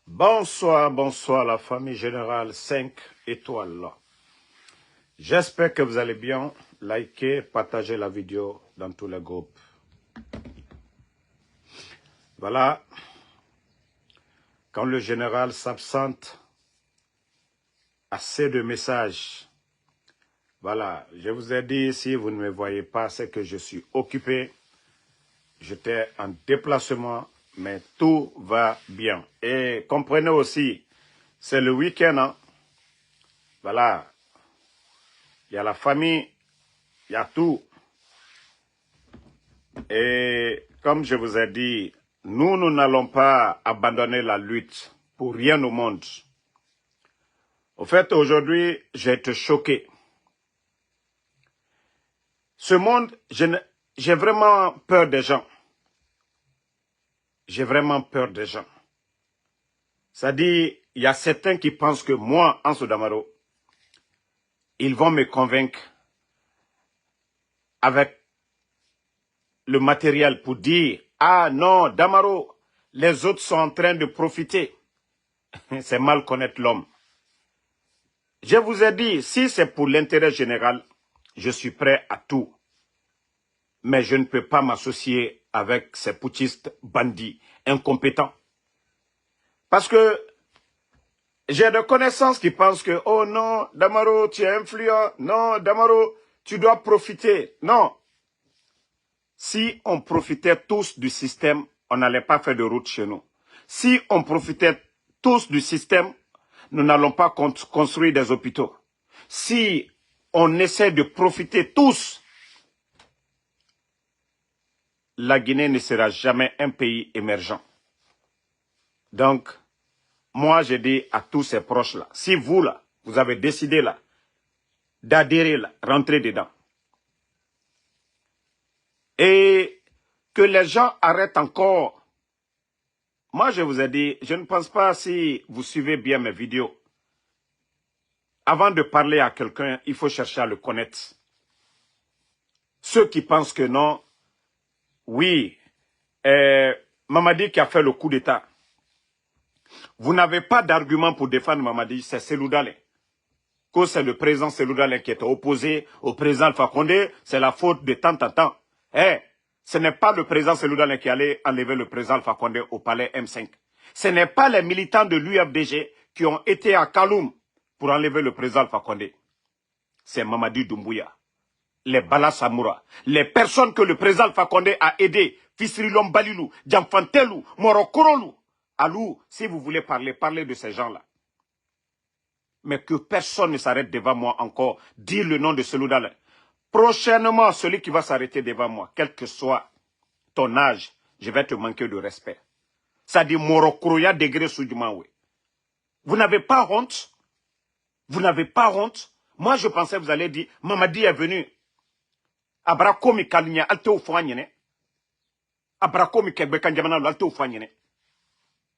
Bonsoir, bonsoir la famille générale 5 étoiles. J'espère que vous allez bien. Likez, partagez la vidéo dans tous les groupes. Voilà. Quand le général s'absente, assez de messages. Voilà. Je vous ai dit, si vous ne me voyez pas, c'est que je suis occupé. J'étais en déplacement, mais tout va bien. Et comprenez aussi, c'est le week-end. Hein? Voilà. Il y a la famille, il y a tout. Et comme je vous ai dit, nous n'allons pas abandonner la lutte pour rien au monde. Au fait, aujourd'hui, j'ai été choqué. Ce monde, j'ai vraiment peur des gens. J'ai vraiment peur des gens. C'est-à-dire, il y a certains qui pensent que moi, Anso Damaro, ils vont me convaincre avec le matériel pour dire « Ah non, Damaro, les autres sont en train de profiter. » C'est mal connaître l'homme. Je vous ai dit, si c'est pour l'intérêt général, je suis prêt à tout. Mais je ne peux pas m'associer avec ces putschistes bandits, incompétents. Parce que j'ai des connaissances qui pensent que, oh non, Damaro, tu es influent. Non, Damaro, tu dois profiter. Non. Si on profitait tous du système, on n'allait pas faire de route chez nous. Si on profitait tous du système, nous n'allons pas construire des hôpitaux. Si on essaie de profiter tous, la Guinée ne sera jamais un pays émergent. Donc, moi, je dis à tous ces proches-là, si vous, là, vous avez décidé, là, d'adhérer, là, rentrez dedans. Et que les gens arrêtent encore. Moi, je vous ai dit, je ne pense pas si vous suivez bien mes vidéos. Avant de parler à quelqu'un, il faut chercher à le connaître. Ceux qui pensent que non, oui, Mamadi qui a fait le coup d'État. Vous n'avez pas d'argument pour défendre Mamadi, c'est Cellou Dalein. Que c'est le président Cellou Dalein qui était opposé au président Alpha Condé, c'est la faute de tant en temps. Ce n'est pas le président Cellou Dalein qui allait enlever le président Alpha Condé au palais M5. Ce n'est pas les militants de l'UFDG qui ont été à Kaloum pour enlever le président Alpha Condé. C'est Mamadi Doumbouya, les Bala Samoura, les personnes que le président Alpha Condé a aidées, Fisrilom Balilou, Djamfantelou, Morokorolou. Alou, si vous voulez parler, parlez de ces gens-là. Mais que personne ne s'arrête devant moi encore, dire le nom de Cellou Dalein. Prochainement, celui qui va s'arrêter devant moi, quel que soit ton âge, je vais te manquer de respect. Ça dit Morokoroya degré Soudjoumaoué. Vous n'avez pas honte? Vous n'avez pas honte? Moi, je pensais que vous allez dire, Mamadi est venu. Abrakomi Kalinia, Alteo Fouanyene. Abrakomi Kebekanjamana, Alteo Fouanyene.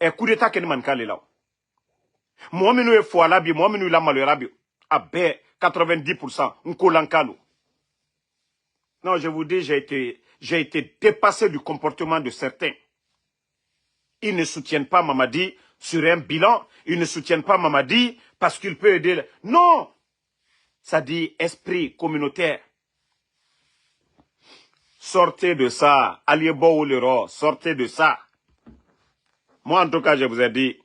Et coup d'état que nous manquons là. Moi, je suis fou là, moi, je suis là, malheureux. À 90%, on colle. Non, je vous dis, j'ai été dépassé du comportement de certains. Ils ne soutiennent pas Mamadi sur un bilan. Ils ne soutiennent pas Mamadi parce qu'il peut aider. Non! Ça dit esprit communautaire. Sortez de ça. Aliebo ou l'euro, sortez de ça. Moi, en tout cas, je vous ai dit,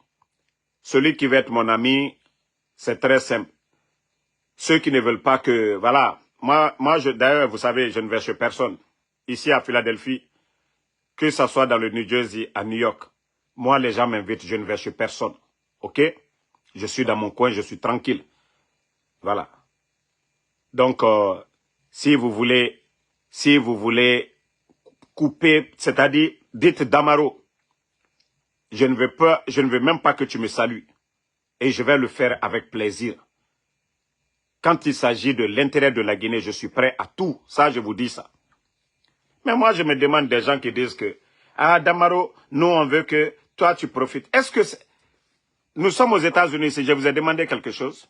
celui qui veut être mon ami, c'est très simple. Ceux qui ne veulent pas que, voilà. Moi d'ailleurs, vous savez, je ne vais chez personne. Ici à Philadelphie, que ce soit dans le New Jersey, à New York, moi, les gens m'invitent, je ne vais chez personne. OK? Je suis dans mon coin, je suis tranquille. Voilà. Donc, si vous voulez couper, c'est-à-dire, dites Damaro, je ne veux même pas que tu me salues. Et je vais le faire avec plaisir. Quand il s'agit de l'intérêt de la Guinée, je suis prêt à tout. Ça, je vous dis ça. Mais moi, je me demande des gens qui disent que, ah, Damaro, nous, on veut que toi, tu profites. Est-ce que nous sommes aux États-Unis, si je vous ai demandé quelque chose?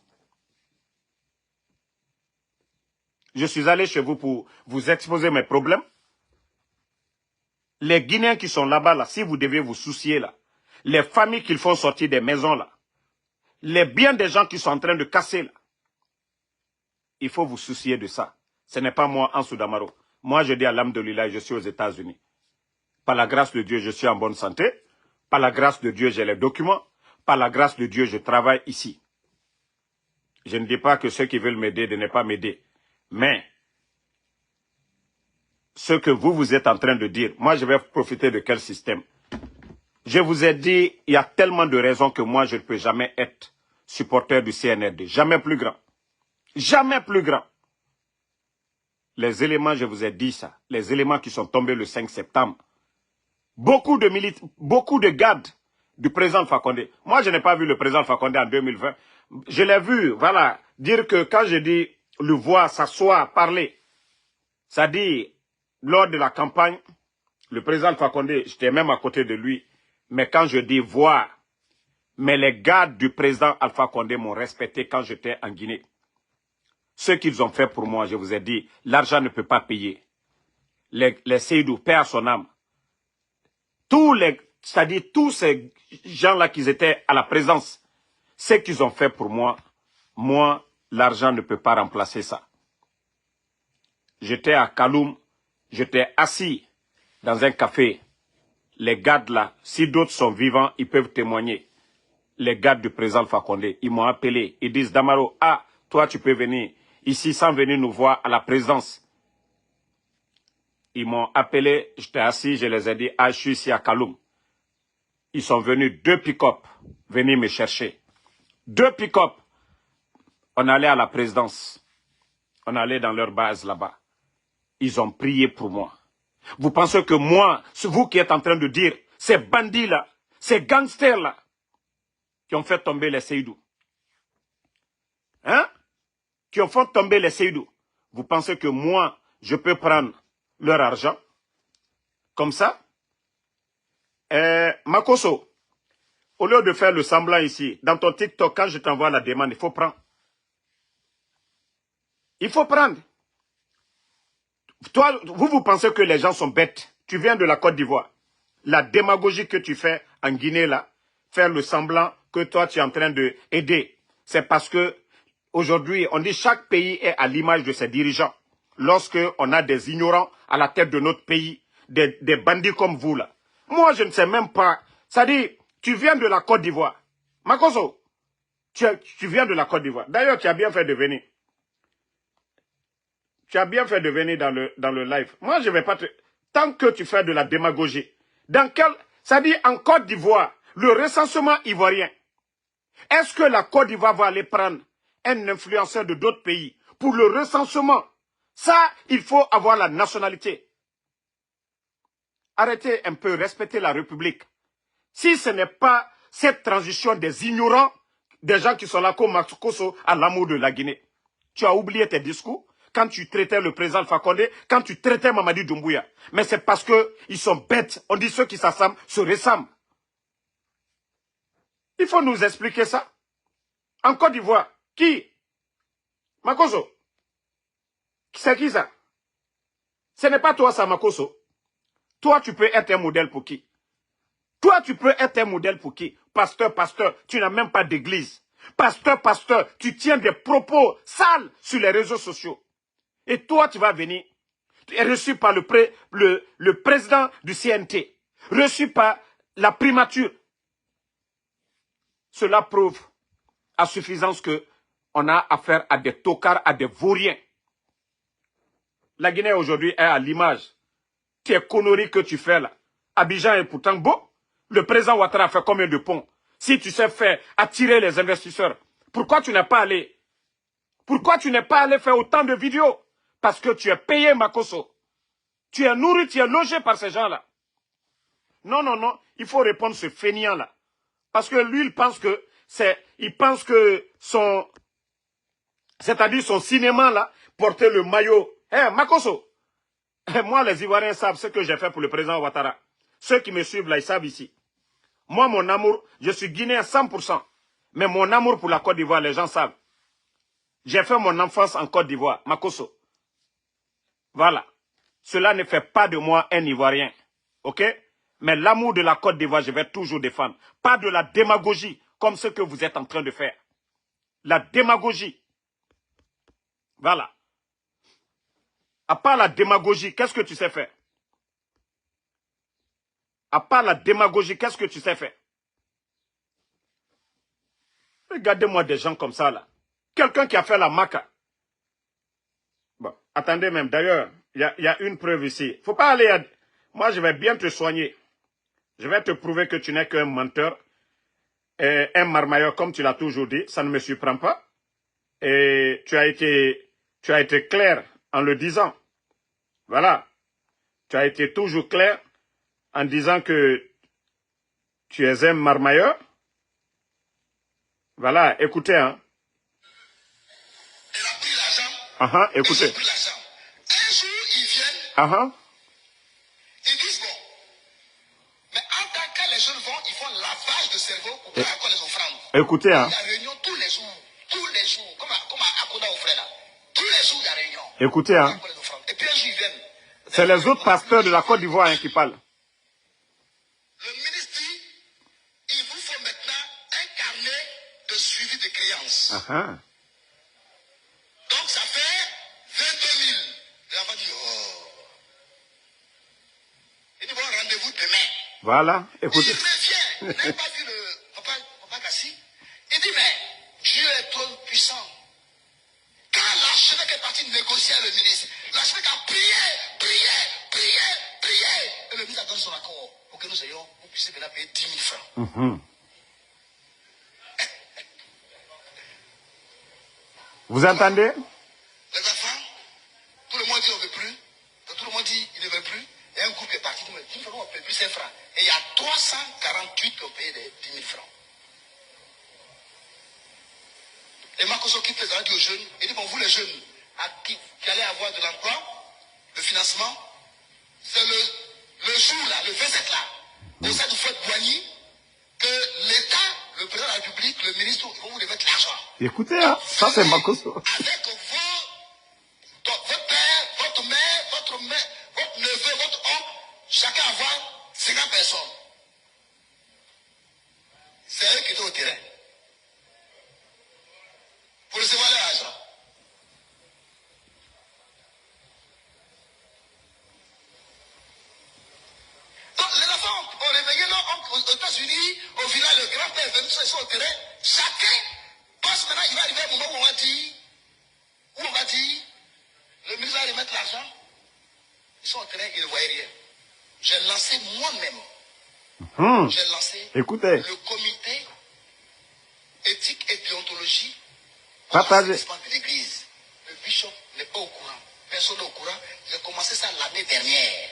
Je suis allé chez vous pour vous exposer mes problèmes. Les Guinéens qui sont là-bas, là, si vous devez vous soucier, là, les familles qu'ils font sortir des maisons là, les biens des gens qui sont en train de casser là. Il faut vous soucier de ça. Ce n'est pas moi, Ansou Damaro. Moi, je dis à l'Alhamdoulilah, je suis aux États-Unis. Par la grâce de Dieu, je suis en bonne santé. Par la grâce de Dieu, j'ai les documents. Par la grâce de Dieu, je travaille ici. Je ne dis pas que ceux qui veulent m'aider de ne pas m'aider. Mais, ce que vous êtes en train de dire, moi, je vais profiter de quel système? Je vous ai dit, il y a tellement de raisons que moi, je ne peux jamais être supporter du CNRD. Jamais plus grand. Jamais plus grand. Les éléments, je vous ai dit ça, les éléments qui sont tombés le 5 septembre, beaucoup de gardes du président Fakonde. Moi, je n'ai pas vu le président Fakonde en 2020. Je l'ai vu, voilà, dire que quand je dis le voir, s'asseoir, parler, ça dit, lors de la campagne, le président Fakonde, j'étais même à côté de lui, mais quand je dis voir, mais les gardes du président Alpha Condé m'ont respecté quand j'étais en Guinée. Ce qu'ils ont fait pour moi, je vous ai dit, l'argent ne peut pas payer. Les Seydou, paix à son âme. C'est-à-dire tous ces gens-là qui étaient à la présence, ce qu'ils ont fait pour moi, l'argent ne peut pas remplacer ça. J'étais à Kaloum, j'étais assis dans un café. Les gardes là, si d'autres sont vivants, ils peuvent témoigner. Les gardes du président Fakonde, ils m'ont appelé. Ils disent, Damaro, ah, toi tu peux venir ici sans venir nous voir à la présence. Ils m'ont appelé, j'étais assis, je les ai dit, ah, je suis ici à Kaloum. Ils sont venus 2 pick-up venir me chercher. 2 pick-up. On allait à la présidence. On allait dans leur base là-bas. Ils ont prié pour moi. Vous pensez que moi, c'est vous qui êtes en train de dire, ces bandits-là, ces gangsters-là, qui ont fait tomber les Seydou. Hein? Qui ont fait tomber les Seydou. Vous pensez que moi, je peux prendre leur argent? Comme ça? Makoso, au lieu de faire le semblant ici, dans ton TikTok, quand je t'envoie la demande, il faut prendre. Il faut prendre. Toi, vous pensez que les gens sont bêtes. Tu viens de la Côte d'Ivoire. La démagogie que tu fais en Guinée, là, faire le semblant que toi, tu es en train d'aider, c'est parce que aujourd'hui, on dit chaque pays est à l'image de ses dirigeants. Lorsque on a des ignorants à la tête de notre pays, des bandits comme vous, là. Moi, je ne sais même pas. Ça dit, tu viens de la Côte d'Ivoire. Makoso, tu viens de la Côte d'Ivoire. D'ailleurs, tu as bien fait de venir. Tu as bien fait de venir dans le live. Moi, je ne vais pas te... Tant que tu fais de la démagogie. Ça dit, en Côte d'Ivoire, le recensement ivoirien. Est-ce que la Côte d'Ivoire va aller prendre un influenceur de d'autres pays pour le recensement? Ça, il faut avoir la nationalité. Arrêtez un peu, respectez la République. Si ce n'est pas cette transition des ignorants, des gens qui sont là comme Makoso à l'amour de la Guinée. Tu as oublié tes discours quand tu traitais le président Fakonde, quand tu traitais Mamadi Doumbouya. Mais c'est parce qu'ils sont bêtes. On dit ceux qui s'assemblent se ressemblent. Il faut nous expliquer ça. En Côte d'Ivoire, qui? Makoso. C'est qui ça? Ce n'est pas toi ça, Makoso. Toi, tu peux être un modèle pour qui? Toi, tu peux être un modèle pour qui? Pasteur, tu n'as même pas d'église. Pasteur, tu tiens des propos sales sur les réseaux sociaux. Et toi, tu vas venir, tu es reçu par le président du CNT, reçu par la primature. Cela prouve à suffisance que on a affaire à des tocards, à des vauriens. La Guinée aujourd'hui est à l'image. Tes conneries que tu fais là. Abidjan est pourtant beau. Le président Ouattara a fait combien de ponts? Si tu sais faire attirer les investisseurs, pourquoi tu n'es pas allé? Pourquoi tu n'es pas allé faire autant de vidéos? Parce que tu es payé, Makoso. Tu es nourri, tu es logé par ces gens-là. Non, il faut répondre ce fainéant-là. Parce que lui, il pense que c'est-à-dire son cinéma là, porter le maillot. Makoso, moi les Ivoiriens savent ce que j'ai fait pour le président Ouattara. Ceux qui me suivent là, ils savent ici. Moi, mon amour, je suis guinéen 100%. Mais mon amour pour la Côte d'Ivoire, les gens savent. J'ai fait mon enfance en Côte d'Ivoire, Makoso. Voilà. Cela ne fait pas de moi un Ivoirien. Ok? Mais l'amour de la Côte d'Ivoire, je vais toujours défendre. Pas de la démagogie, comme ce que vous êtes en train de faire. La démagogie. Voilà. À part la démagogie, qu'est-ce que tu sais faire? À part la démagogie, qu'est-ce que tu sais faire? Regardez-moi des gens comme ça, là. Quelqu'un qui a fait la maca. Bon, attendez même. D'ailleurs, il y a une preuve ici. Faut pas aller à... Moi, je vais bien te soigner. Je vais te prouver que tu n'es qu'un menteur. Et un marmailleur, comme tu l'as toujours dit. Ça ne me surprend pas. Et tu as été clair en le disant. Voilà. Tu as été toujours clair en disant que tu es un marmailleur. Voilà, écoutez, hein. Elle a pris l'argent. Écoutez. Ils ont pris l'argent. Un jour, ils viennent. Ils disent, bon, mais en tant que les jeunes vont, ils font lavage de cerveau pour prendre encore les offrandes. Écoutez, hein. Il y a réunion tous les jours, comme à Koda au frère là. Tous les jours, il y a réunion. Écoutez, hein. Et puis un jour, ils viennent. C'est les autres pasteurs de la Côte d'Ivoire hein, qui parlent. Le ministre dit, il vous faut maintenant un carnet de suivi de créances. Donc ça fait 22 000. L'enfant dit, oh. Il dit, bon, rendez-vous demain. Voilà, écoutez. Il revient. Il n'a pas vu le papa Kassi. Il dit, mais Dieu est trop puissant. Quand l'archevêque est parti négocier avec le ministre, l'archevêque a prié. Et le ministre a donné son accord pour que nous ayons, vous puissiez maintenant payer 10 000 francs. Vous entendez? Les enfants, tout le monde dit on ne veut plus. Tout le monde dit il ne veut plus. Et un groupe est parti, tout le monde dit on ne peut plus 5 francs. Et il y a 348 qui ont payé des 10 000 francs. Et Makoso qui faisait dire aux jeunes, il dit bon, vous les jeunes qui allez avoir de l'emploi, le financement, c'est le jour là, le 27 là, au sein du fort Boigny, que l'État, le président de la République, le ministre, ils vont vous remettre l'argent. Écoutez, hein, ça c'est Makoso. Avec votre père, votre mère, votre neveu, votre oncle, chacun avoir 50 personnes. C'est eux qui étaient au terrain. Pour recevoir l'argent. Donc les enfants ont réveillé aux États-Unis, au village, le grand-père est venu, ils sont au terrain. Chacun pense maintenant, il va arriver un moment où on va dire, le ministre va remettre l'argent. Ils sont au terrain, ils ne voyaient rien. J'ai lancé moi-même. J'ai lancé Écoutez. Le comité éthique et déontologie. Partagez. De l'église. Le bishop n'est pas au courant. Personne n'est au courant. J'ai commencé ça l'année dernière.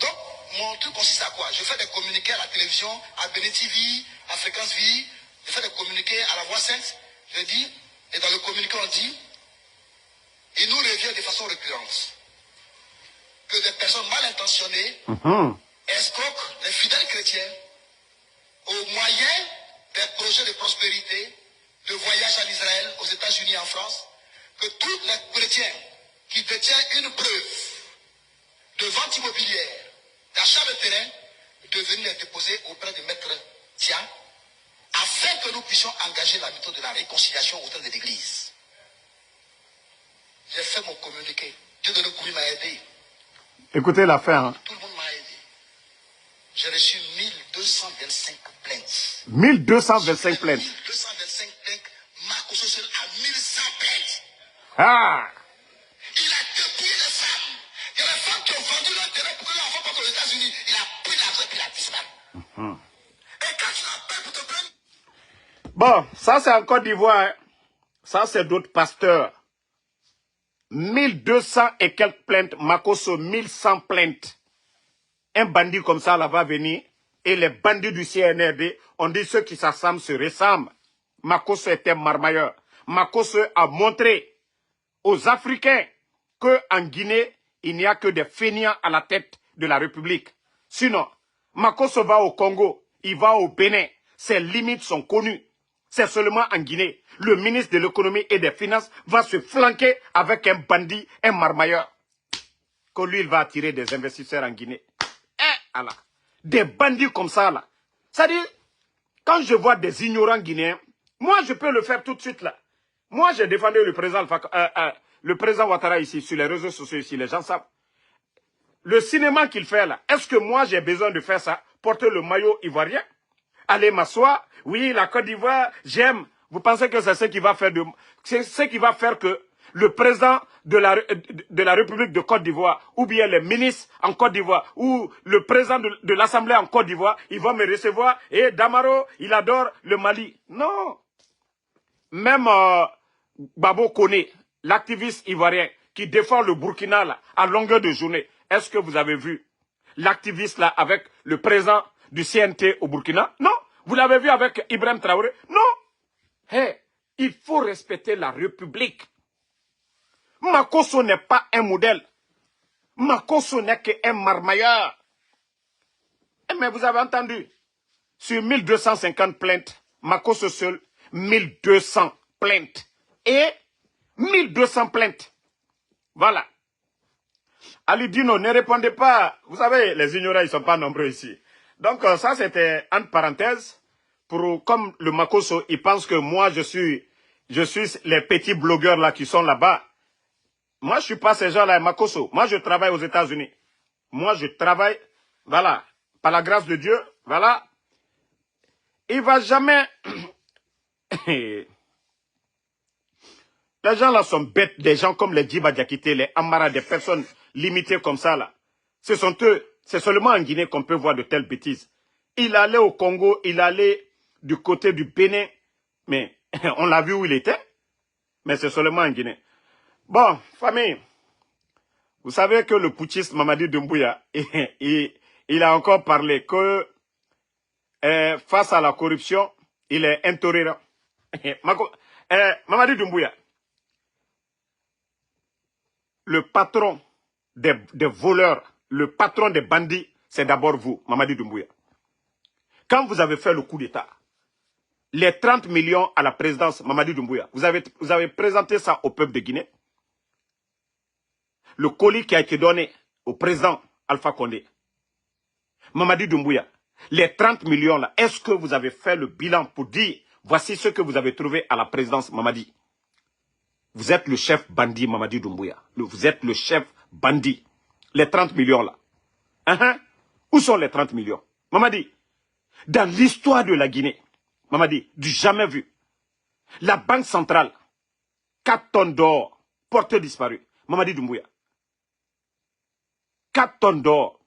Donc, mon truc consiste à quoi? Je fais des communiqués à la télévision, à Béné TV, à Fréquence Vie. Je fais des communiqués à la Voix Sainte. Je dis, et dans le communiqué, on dit, il nous revient de façon récurrente que des personnes mal intentionnées escroquent les fidèles chrétiens au moyen des projets de prospérité, de voyage en Israël, aux États-Unis, en France, que tous les chrétiens qui détiennent une preuve de vente immobilière, d'achat de terrain, de venir les déposer auprès de maître Tia, afin que nous puissions engager la méthode de la réconciliation au sein de l'Église. J'ai fait mon communiqué. Dieu de nous m'a aidé. Écoutez la fin. Hein. Tout le monde m'a aidé. J'ai reçu 1225 plaintes. 1225 plaintes. 1225 plaintes. Makoso seul a 1100 plaintes. Ah! Il a dépouillé les femmes. Il y a des femmes qui ont vendu leur terrain pour que l'enfant parte aux États-Unis. Il a pris l'argent et puis il a disparu. Et quand tu l'appelles pour te plaindre. Bon, ça c'est en Côte d'Ivoire. Hein. Ça c'est d'autres pasteurs. 1200 et quelques plaintes. Makoso, 1100 plaintes. Un bandit comme ça là va venir. Et les bandits du CNRD, on dit ceux qui s'assemblent se ressemblent. Makoso était marmailleur. Makoso a montré aux Africains qu'en Guinée, il n'y a que des fainéants à la tête de la République. Sinon, Makoso va au Congo, il va au Bénin. Ses limites sont connues. C'est seulement en Guinée. Le ministre de l'économie et des finances va se flanquer avec un bandit, un marmailleur. que lui, il va attirer des investisseurs en Guinée. Allah. Des bandits comme ça, là. C'est-à-dire, quand je vois des ignorants guinéens, moi, je peux le faire tout de suite, là. Moi, j'ai défendu le président Ouattara ici, sur les réseaux sociaux ici, les gens savent. Le cinéma qu'il fait, là, est-ce que moi, j'ai besoin de faire ça, porter le maillot ivoirien, aller m'asseoir, oui, la Côte d'Ivoire, j'aime. Vous pensez que c'est ce qui va faire c'est ce qui va faire que le président de la République de Côte d'Ivoire, ou bien les ministres en Côte d'Ivoire, ou le président de l'Assemblée en Côte d'Ivoire, il va me recevoir, et Damaro, il adore le Mali. Non. Même Babo Koné, l'activiste ivoirien, qui défend le Burkina là, à longueur de journée, est-ce que vous avez vu l'activiste là avec le président du CNT au Burkina? Non. Vous l'avez vu avec Ibrahim Traoré? Non. Hey, il faut respecter la République. Makosso n'est pas un modèle. Makosso n'est qu'un marmailleur. Mais vous avez entendu, sur 1250 plaintes, Makosso seul, 1200 plaintes. Et 1200 plaintes. Voilà. Ali Dino, ne répondez pas. Vous savez, les ignorants, ils ne sont pas nombreux ici. Donc, ça, c'était entre parenthèses. Comme le Makosso, il pense que moi, je suis les petits blogueurs là qui sont là-bas. Moi, je ne suis pas ces gens-là, Makosso. Moi, je travaille aux États-Unis. Moi, je travaille, voilà, par la grâce de Dieu, voilà. Il ne va jamais... Les gens là sont bêtes, des gens comme les Djiba Diakité, les Amara, des personnes limitées comme ça là. Ce sont eux, c'est seulement en Guinée qu'on peut voir de telles bêtises. Il allait au Congo, il allait du côté du Bénin, mais on l'a vu où il était, mais c'est seulement en Guinée. Bon, famille, vous savez que le putschiste Mamadi Doumbouya, il a encore parlé que face à la corruption, il est intolérant. Mamadi Doumbouya, le patron des voleurs, le patron des bandits, c'est d'abord vous, Mamadi Doumbouya. Quand vous avez fait le coup d'État, les 30 millions à la présidence, Mamadi Doumbouya, vous avez présenté ça au peuple de Guinée. Le colis qui a été donné au président Alpha Condé. Mamadi Doumbouya, les 30 millions là, est-ce que vous avez fait le bilan pour dire, voici ce que vous avez trouvé à la présidence, Mamadi? Vous êtes le chef bandit, Mamadi Doumbouya. Vous êtes le chef bandit. Les 30 millions là. Où sont les 30 millions? Mamadi, dans l'histoire de la Guinée, Mamadi, du jamais vu. La Banque centrale, 4 tonnes d'or, portée disparue. Mamadi Doumbouya. 4 tonnes d'or.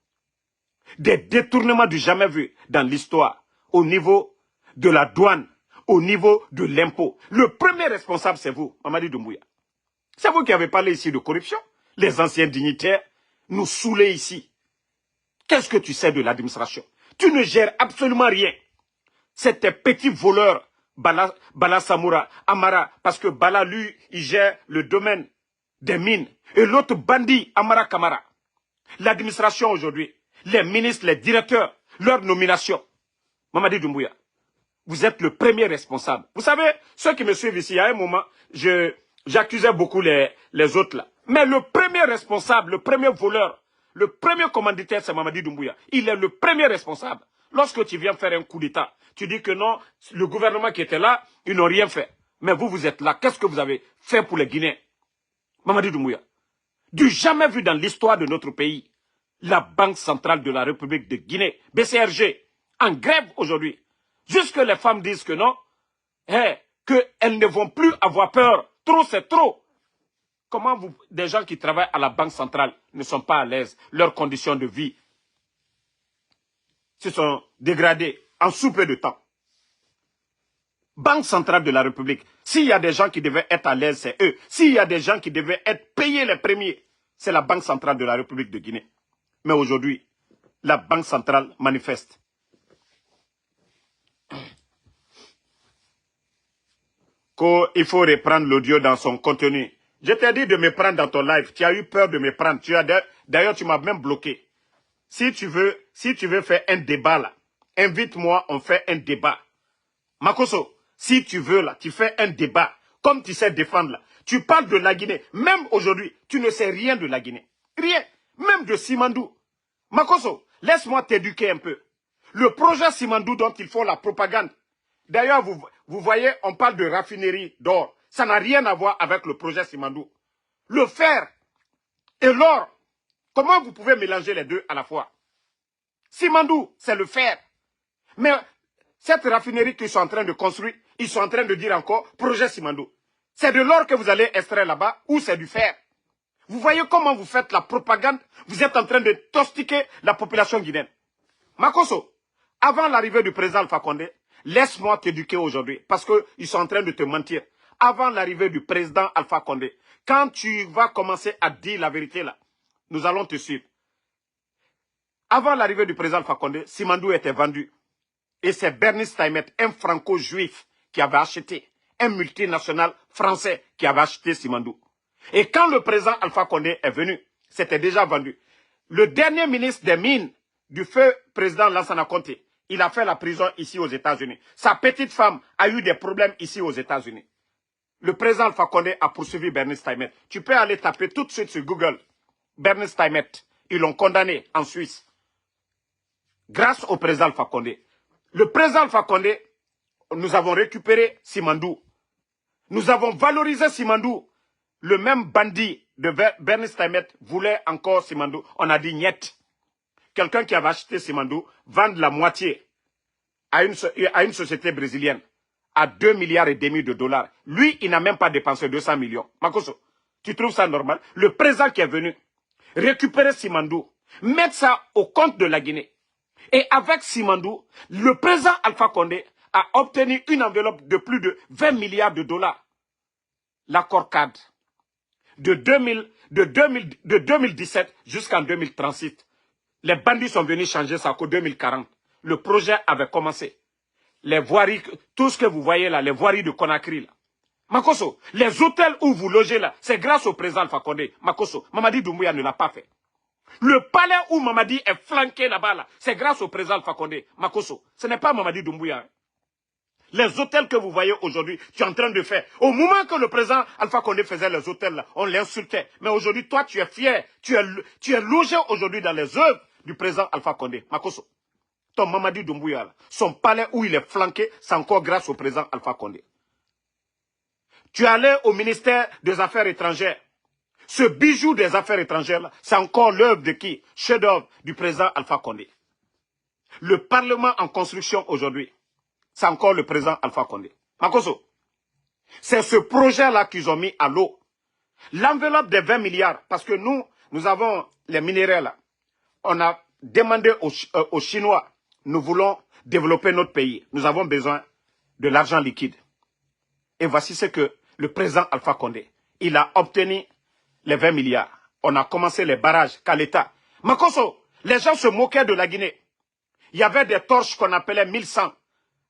Des détournements du jamais vu dans l'histoire. Au niveau de la douane, au niveau de l'impôt. Le premier responsable, c'est vous, Mamadi Doumbouya. C'est vous qui avez parlé ici de corruption. Les anciens dignitaires nous saoulaient ici. Qu'est-ce que tu sais de l'administration? Tu ne gères absolument rien. C'est tes petits voleurs, Bala Samoura, Amara, parce que Bala, lui, il gère le domaine des mines. Et l'autre bandit, Amara Kamara. L'administration aujourd'hui, les ministres, les directeurs, leur nomination. Mamadi Doumbouya, vous êtes le premier responsable. Vous savez, ceux qui me suivent ici, à un moment, j'accusais beaucoup les autres là. Mais le premier responsable, le premier voleur, le premier commanditaire, c'est Mamadi Doumbouya. Il est le premier responsable. Lorsque tu viens faire un coup d'État, tu dis que non, le gouvernement qui était là, ils n'ont rien fait. Mais vous êtes là. Qu'est-ce que vous avez fait pour les Guinéens? Mamadi Doumbouya, du jamais vu dans l'histoire de notre pays, la Banque centrale de la République de Guinée, BCRG, en grève aujourd'hui. Jusque les femmes disent que non, qu'elles ne vont plus avoir peur. Trop, c'est trop. Comment des gens qui travaillent à la Banque centrale ne sont pas à l'aise? Leurs conditions de vie se sont dégradées en sous peu de temps. Banque centrale de la République, s'il y a des gens qui devaient être à l'aise, c'est eux. S'il y a des gens qui devaient être payés les premiers, c'est la Banque centrale de la République de Guinée. Mais aujourd'hui, la Banque centrale manifeste. Qu'il faut reprendre l'audio dans son contenu. Je t'ai dit de me prendre dans ton live. Tu as eu peur de me prendre. D'ailleurs, tu m'as même bloqué. Si tu veux faire un débat là, invite-moi, on fait un débat. Makosso, si tu veux là, tu fais un débat. Comme tu sais défendre là. Tu parles de la Guinée. Même aujourd'hui, tu ne sais rien de la Guinée. Rien. même de Simandou. Makosso, laisse-moi t'éduquer un peu. Le projet Simandou dont ils font la propagande. D'ailleurs, vous voyez, on parle de raffinerie d'or. Ça n'a rien à voir avec le projet Simandou. Le fer et l'or, comment vous pouvez mélanger les deux à la fois? Simandou, c'est le fer. Mais cette raffinerie qu'ils sont en train de construire, ils sont en train de dire encore projet Simandou. C'est de l'or que vous allez extraire là-bas ou c'est du fer? Vous voyez comment vous faites la propagande? Vous êtes en train de tostiquer la population guinéenne. Makosso, avant l'arrivée du président Alpha Condé, laisse-moi t'éduquer aujourd'hui parce qu'ils sont en train de te mentir. Avant l'arrivée du président Alpha Condé, quand tu vas commencer à dire la vérité là, nous allons te suivre. Avant l'arrivée du président Alpha Condé, Simandou était vendu. Et c'est Bernice Taimet, un franco-juif, qui avait acheté, un multinational français qui avait acheté Simandou. Et quand le président Alpha Condé est venu, c'était déjà vendu. Le dernier ministre des Mines du feu président Lansana Conté, il a fait la prison ici aux États-Unis. Sa petite femme a eu des problèmes ici aux États-Unis. Le président Alpha Condé a poursuivi Bernice Taimet. Tu peux aller taper tout de suite sur Google. Bernice Taimet. Ils l'ont condamné en Suisse. Grâce au président Alpha Condé. Le président Alpha Condé, nous avons récupéré Simandou. Nous avons valorisé Simandou. Le même bandit de Bernice Taimet voulait encore Simandou. On a dit niet. Quelqu'un qui avait acheté Simandou vendre la moitié à une société brésilienne à 2,5 milliards de dollars. Lui, il n'a même pas dépensé 200 millions. Makosso, tu trouves ça normal? Le président qui est venu récupérer Simandou, mettre ça au compte de la Guinée. Et avec Simandou, le président Alpha Condé a obtenu une enveloppe de plus de 20 milliards de dollars. L'accord cadre de 2017 jusqu'en 2036. Les bandits sont venus changer ça qu'en 2040. Le projet avait commencé. Les voiries, tout ce que vous voyez là, les voiries de Conakry là. Makosso, les hôtels où vous logez là, c'est grâce au président Alpha Condé. Makosso, Mamadi Doumbouya ne l'a pas fait. Le palais où Mamadi est flanqué là-bas, là, c'est grâce au président Alpha Condé. Makosso, ce n'est pas Mamadi Doumbouya. Hein. Les hôtels que vous voyez aujourd'hui, tu es en train de faire. Au moment que le président Alpha Condé faisait les hôtels, là, on l'insultait. Mais aujourd'hui, toi, tu es fier. Tu es logé aujourd'hui dans les œuvres du président Alpha Condé. Makosso, ton Mamadi Doumbouya, là, son palais où il est flanqué, c'est encore grâce au président Alpha Condé. Tu es allé au ministère des Affaires étrangères. Ce bijou des affaires étrangères, c'est encore l'œuvre de qui? Chef-d'œuvre du président Alpha Condé. Le Parlement en construction aujourd'hui, c'est encore le président Alpha Condé. Makosso, c'est ce projet-là qu'ils ont mis à l'eau. L'enveloppe des 20 milliards, parce que nous avons les minéraux là. On a demandé aux Chinois, nous voulons développer notre pays. Nous avons besoin de l'argent liquide. Et voici ce que le président Alpha Condé, il a obtenu les 20 milliards. On a commencé les barrages, Kaleta. Makosso, les gens se moquaient de la Guinée. Il y avait des torches qu'on appelait 1100.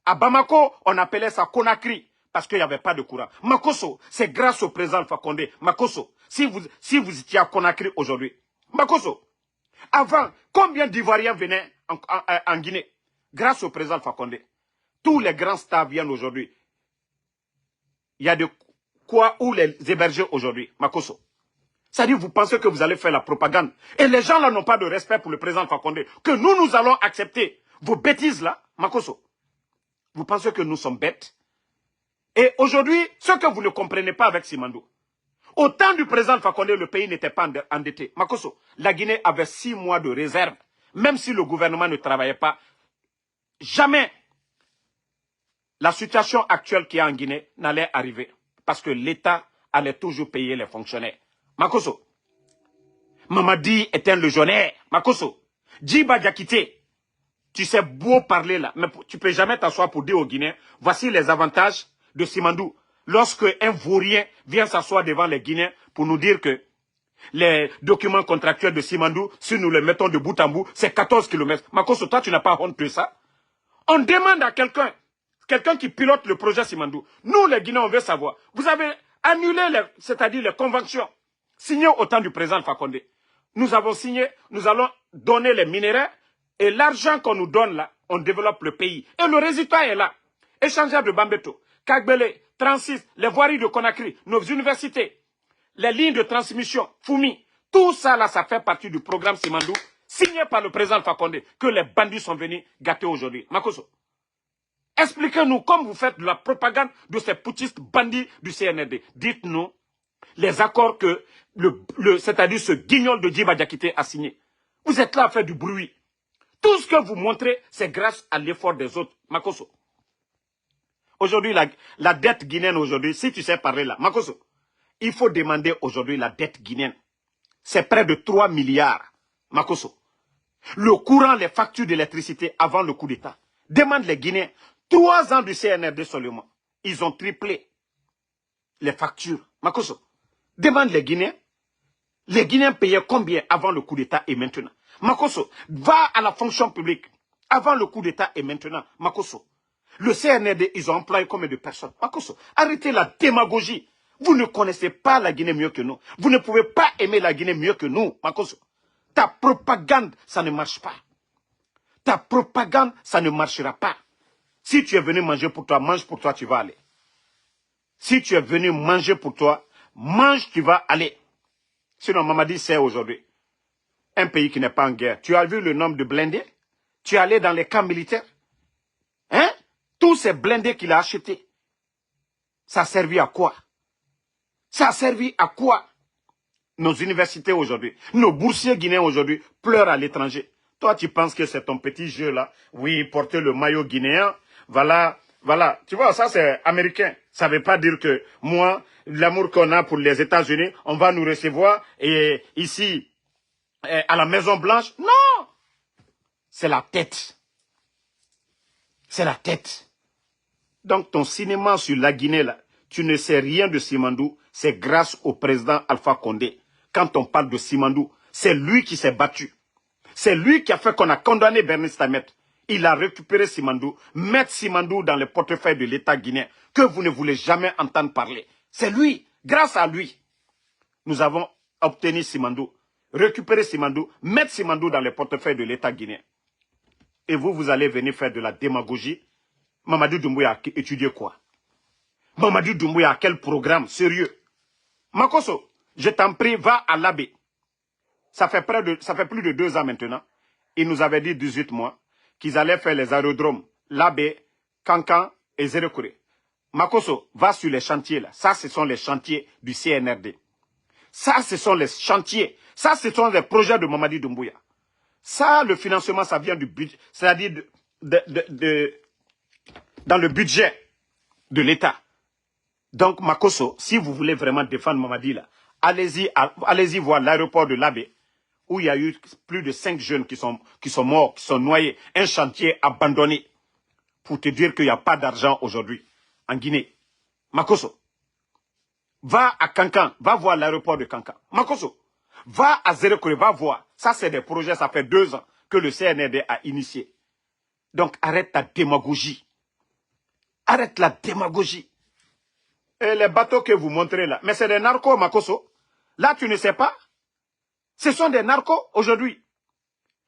À Bamako, on appelait ça Conakry, parce qu'il n'y avait pas de courant. Makosso, c'est grâce au président Alpha Condé. Makosso, si vous étiez à Conakry aujourd'hui. Makosso, avant, combien d'Ivoiriens venaient en Guinée? Grâce au président Alpha Condé. Tous les grands stars viennent aujourd'hui. Il y a de quoi où les héberger aujourd'hui, Makosso. C'est-à-dire, vous pensez que vous allez faire la propagande. Et les gens là n'ont pas de respect pour le président Alpha Condé. Que nous allons accepter vos bêtises là, Makosso. Vous pensez que nous sommes bêtes? Et aujourd'hui, ce que vous ne comprenez pas avec Simandou. Au temps du président Alpha Condé, le pays n'était pas endetté. Makosso, la Guinée avait 6 mois de réserve. Même si le gouvernement ne travaillait pas, jamais la situation actuelle qu'il y a en Guinée n'allait arriver. Parce que l'État allait toujours payer les fonctionnaires. Makosso, Mamadi est un légionnaire. Makosso, Djiba Diakité, tu sais beau parler là, mais tu ne peux jamais t'asseoir pour dire aux Guinéens, voici les avantages de Simandou. Lorsque un vaurien vient s'asseoir devant les Guinéens pour nous dire que les documents contractuels de Simandou, si nous les mettons de bout en bout, c'est 14 km. Makosso, toi, tu n'as pas honte de ça? On demande à quelqu'un qui pilote le projet Simandou. Nous, les Guinéens, on veut savoir. Vous avez annulé, c'est-à-dire les conventions signées au temps du président Alpha Condé. Nous avons signé, nous allons donner les minéraux et l'argent qu'on nous donne là, on développe le pays. Et le résultat est là. Échangeur de Bambeto, Kagbele, 36, les voiries de Conakry, nos universités, les lignes de transmission, Foumi, Tout ça, là, ça fait partie du programme Simandou, signé par le président Alpha Condé, que les bandits sont venus gâter aujourd'hui. Makosso, expliquez-nous, comme vous faites de la propagande de ces putschistes bandits du CNRD, dites-nous les accords que, c'est-à-dire ce guignol de Djiba Diakité a signé. Vous êtes là à faire du bruit. Tout ce que vous montrez, c'est grâce à l'effort des autres. Makosso. Aujourd'hui, la dette guinéenne aujourd'hui, si tu sais parler là, Makosso, il faut demander aujourd'hui la dette guinéenne. C'est près de 3 milliards. Makosso. Le courant, les factures d'électricité avant le coup d'État. Demande les Guinéens. 3 ans du CNRD seulement. Ils ont triplé les factures. Makosso. Demande les Guinéens. Les Guinéens payaient combien avant le coup d'État et maintenant? Makosso, va à la fonction publique. Avant le coup d'État et maintenant. Makosso. Le CNRD, ils ont employé combien de personnes? Makosso, arrêtez la démagogie. Vous ne connaissez pas la Guinée mieux que nous. Vous ne pouvez pas aimer la Guinée mieux que nous, Makosso. Ta propagande, ça ne marche pas. Ta propagande, ça ne marchera pas. Si tu es venu manger pour toi, mange pour toi, tu vas aller. Si tu es venu manger pour toi, mange, tu vas aller. Sinon, Mamadi sait aujourd'hui, un pays qui n'est pas en guerre. Tu as vu le nombre de blindés? Tu es allé dans les camps militaires? Hein? Tous ces blindés qu'il a achetés, ça a servi à quoi? Ça a servi à quoi? Nos universités aujourd'hui, nos boursiers guinéens aujourd'hui pleurent à l'étranger. Toi, tu penses que c'est ton petit jeu là? Oui, porter le maillot guinéen, voilà, voilà. Tu vois, ça c'est américain. Ça ne veut pas dire que moi, l'amour qu'on a pour les États-Unis, on va nous recevoir et ici, à la Maison Blanche. Non! C'est la tête. C'est la tête. Donc ton cinéma sur la Guinée là, tu ne sais rien de Simandou, c'est grâce au président Alpha Condé. Quand on parle de Simandou, c'est lui qui s'est battu. C'est lui qui a fait qu'on a condamné Bernice Tamet. Il a récupéré Simandou, mettre Simandou dans le portefeuille de l'État guinéen, que vous ne voulez jamais entendre parler. C'est lui, grâce à lui, nous avons obtenu Simandou, récupérer Simandou, mettre Simandou dans le portefeuille de l'État guinéen. Et vous, vous allez venir faire de la démagogie. Mamadou Doumbouya a étudié quoi? Mamadou Doumbouya a quel programme sérieux? Makosso, je t'en prie, va à l'Abbé. Ça fait plus de 2 ans maintenant. Ils nous avaient dit 18 mois qu'ils allaient faire les aérodromes l'Abbé, Kankan et Zérekouré. Makosso, va sur les chantiers là. Ça, ce sont les chantiers du CNRD. Ça, ce sont les chantiers. Ça, ce sont les projets de Mamadi Doumbouya. Ça, le financement, ça vient du budget, c'est-à-dire dans le budget de l'État. Donc, Makosso, si vous voulez vraiment défendre Mamadi là, allez-y voir l'aéroport de l'Abbé, où il y a eu plus de 5 jeunes qui sont morts, qui sont noyés, un chantier abandonné, pour te dire qu'il n'y a pas d'argent aujourd'hui en Guinée. Makosso, va à Kankan, va voir l'aéroport de Kankan. Makosso, va à Zérekouré, va voir. Ça, c'est des projets, ça fait 2 ans que le CNRD a initié. Donc, arrête ta démagogie. Arrête la démagogie. Et les bateaux que vous montrez là, mais c'est des narcos, Makosso. Là, tu ne sais pas. Ce sont des narcos aujourd'hui.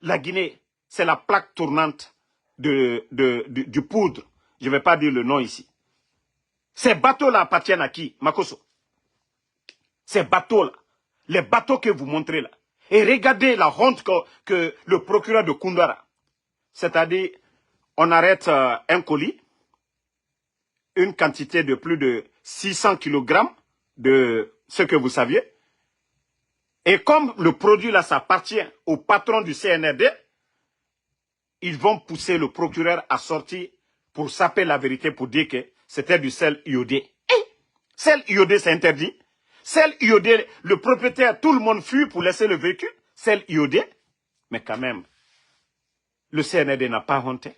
La Guinée, c'est la plaque tournante du poudre. Je ne vais pas dire le nom ici. Ces bateaux-là appartiennent à qui, Makosso? Ces bateaux-là, les bateaux que vous montrez là. Et regardez la honte que le procureur de Koundara, c'est-à-dire, on arrête un colis, une quantité de plus de 600 kg de ce que vous saviez. Et comme le produit là, ça appartient au patron du CNRD, ils vont pousser le procureur à sortir pour saper la vérité, pour dire que c'était du sel iodé. Et sel iodé, c'est interdit. Sel iodé, le propriétaire, tout le monde fuit pour laisser le véhicule. Sel iodé. Mais quand même, le CNRD n'a pas honte.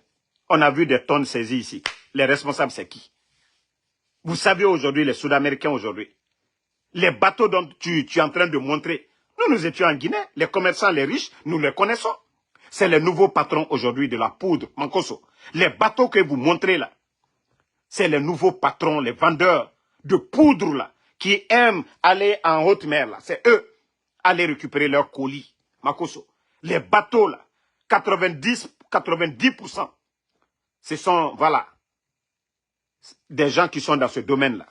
On a vu des tonnes saisies ici. Les responsables, c'est qui? Vous savez aujourd'hui, les Sud-Américains aujourd'hui, les bateaux dont tu es en train de montrer, nous étions en Guinée, les commerçants, les riches, nous les connaissons. C'est les nouveaux patrons aujourd'hui de la poudre, Mankosso. Les bateaux que vous montrez là, c'est les nouveaux patrons, les vendeurs de poudre là, qui aiment aller en haute mer là. C'est eux, aller récupérer leurs colis, Mankosso. Les bateaux là, 90%, ce sont, voilà, des gens qui sont dans ce domaine là.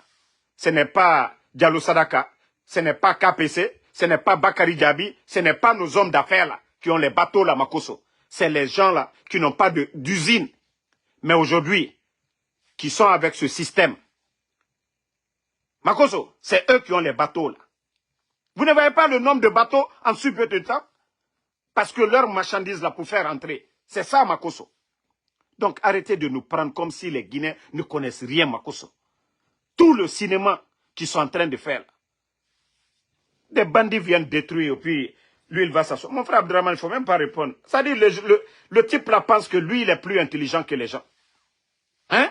Ce n'est pas Diallo Sadaka, ce n'est pas KPC, Ce n'est pas Bakary Diaby, ce n'est pas nos hommes d'affaires là, qui ont les bateaux là, Makosso. C'est les gens là qui n'ont pas d'usine. Mais aujourd'hui, qui sont avec ce système. Makosso, c'est eux qui ont les bateaux là. Vous ne voyez pas le nombre de bateaux en si peu de temps? Parce que leurs marchandises là pour faire entrer. C'est ça, Makosso. Donc arrêtez de nous prendre comme si les Guinéens ne connaissent rien, Makosso. Tout le cinéma qu'ils sont en train de faire là. Des bandits viennent détruire, et puis lui, il va s'asseoir. Mon frère Abdraman, il ne faut même pas répondre. C'est-à-dire, le type là pense que lui, il est plus intelligent que les gens. Hein?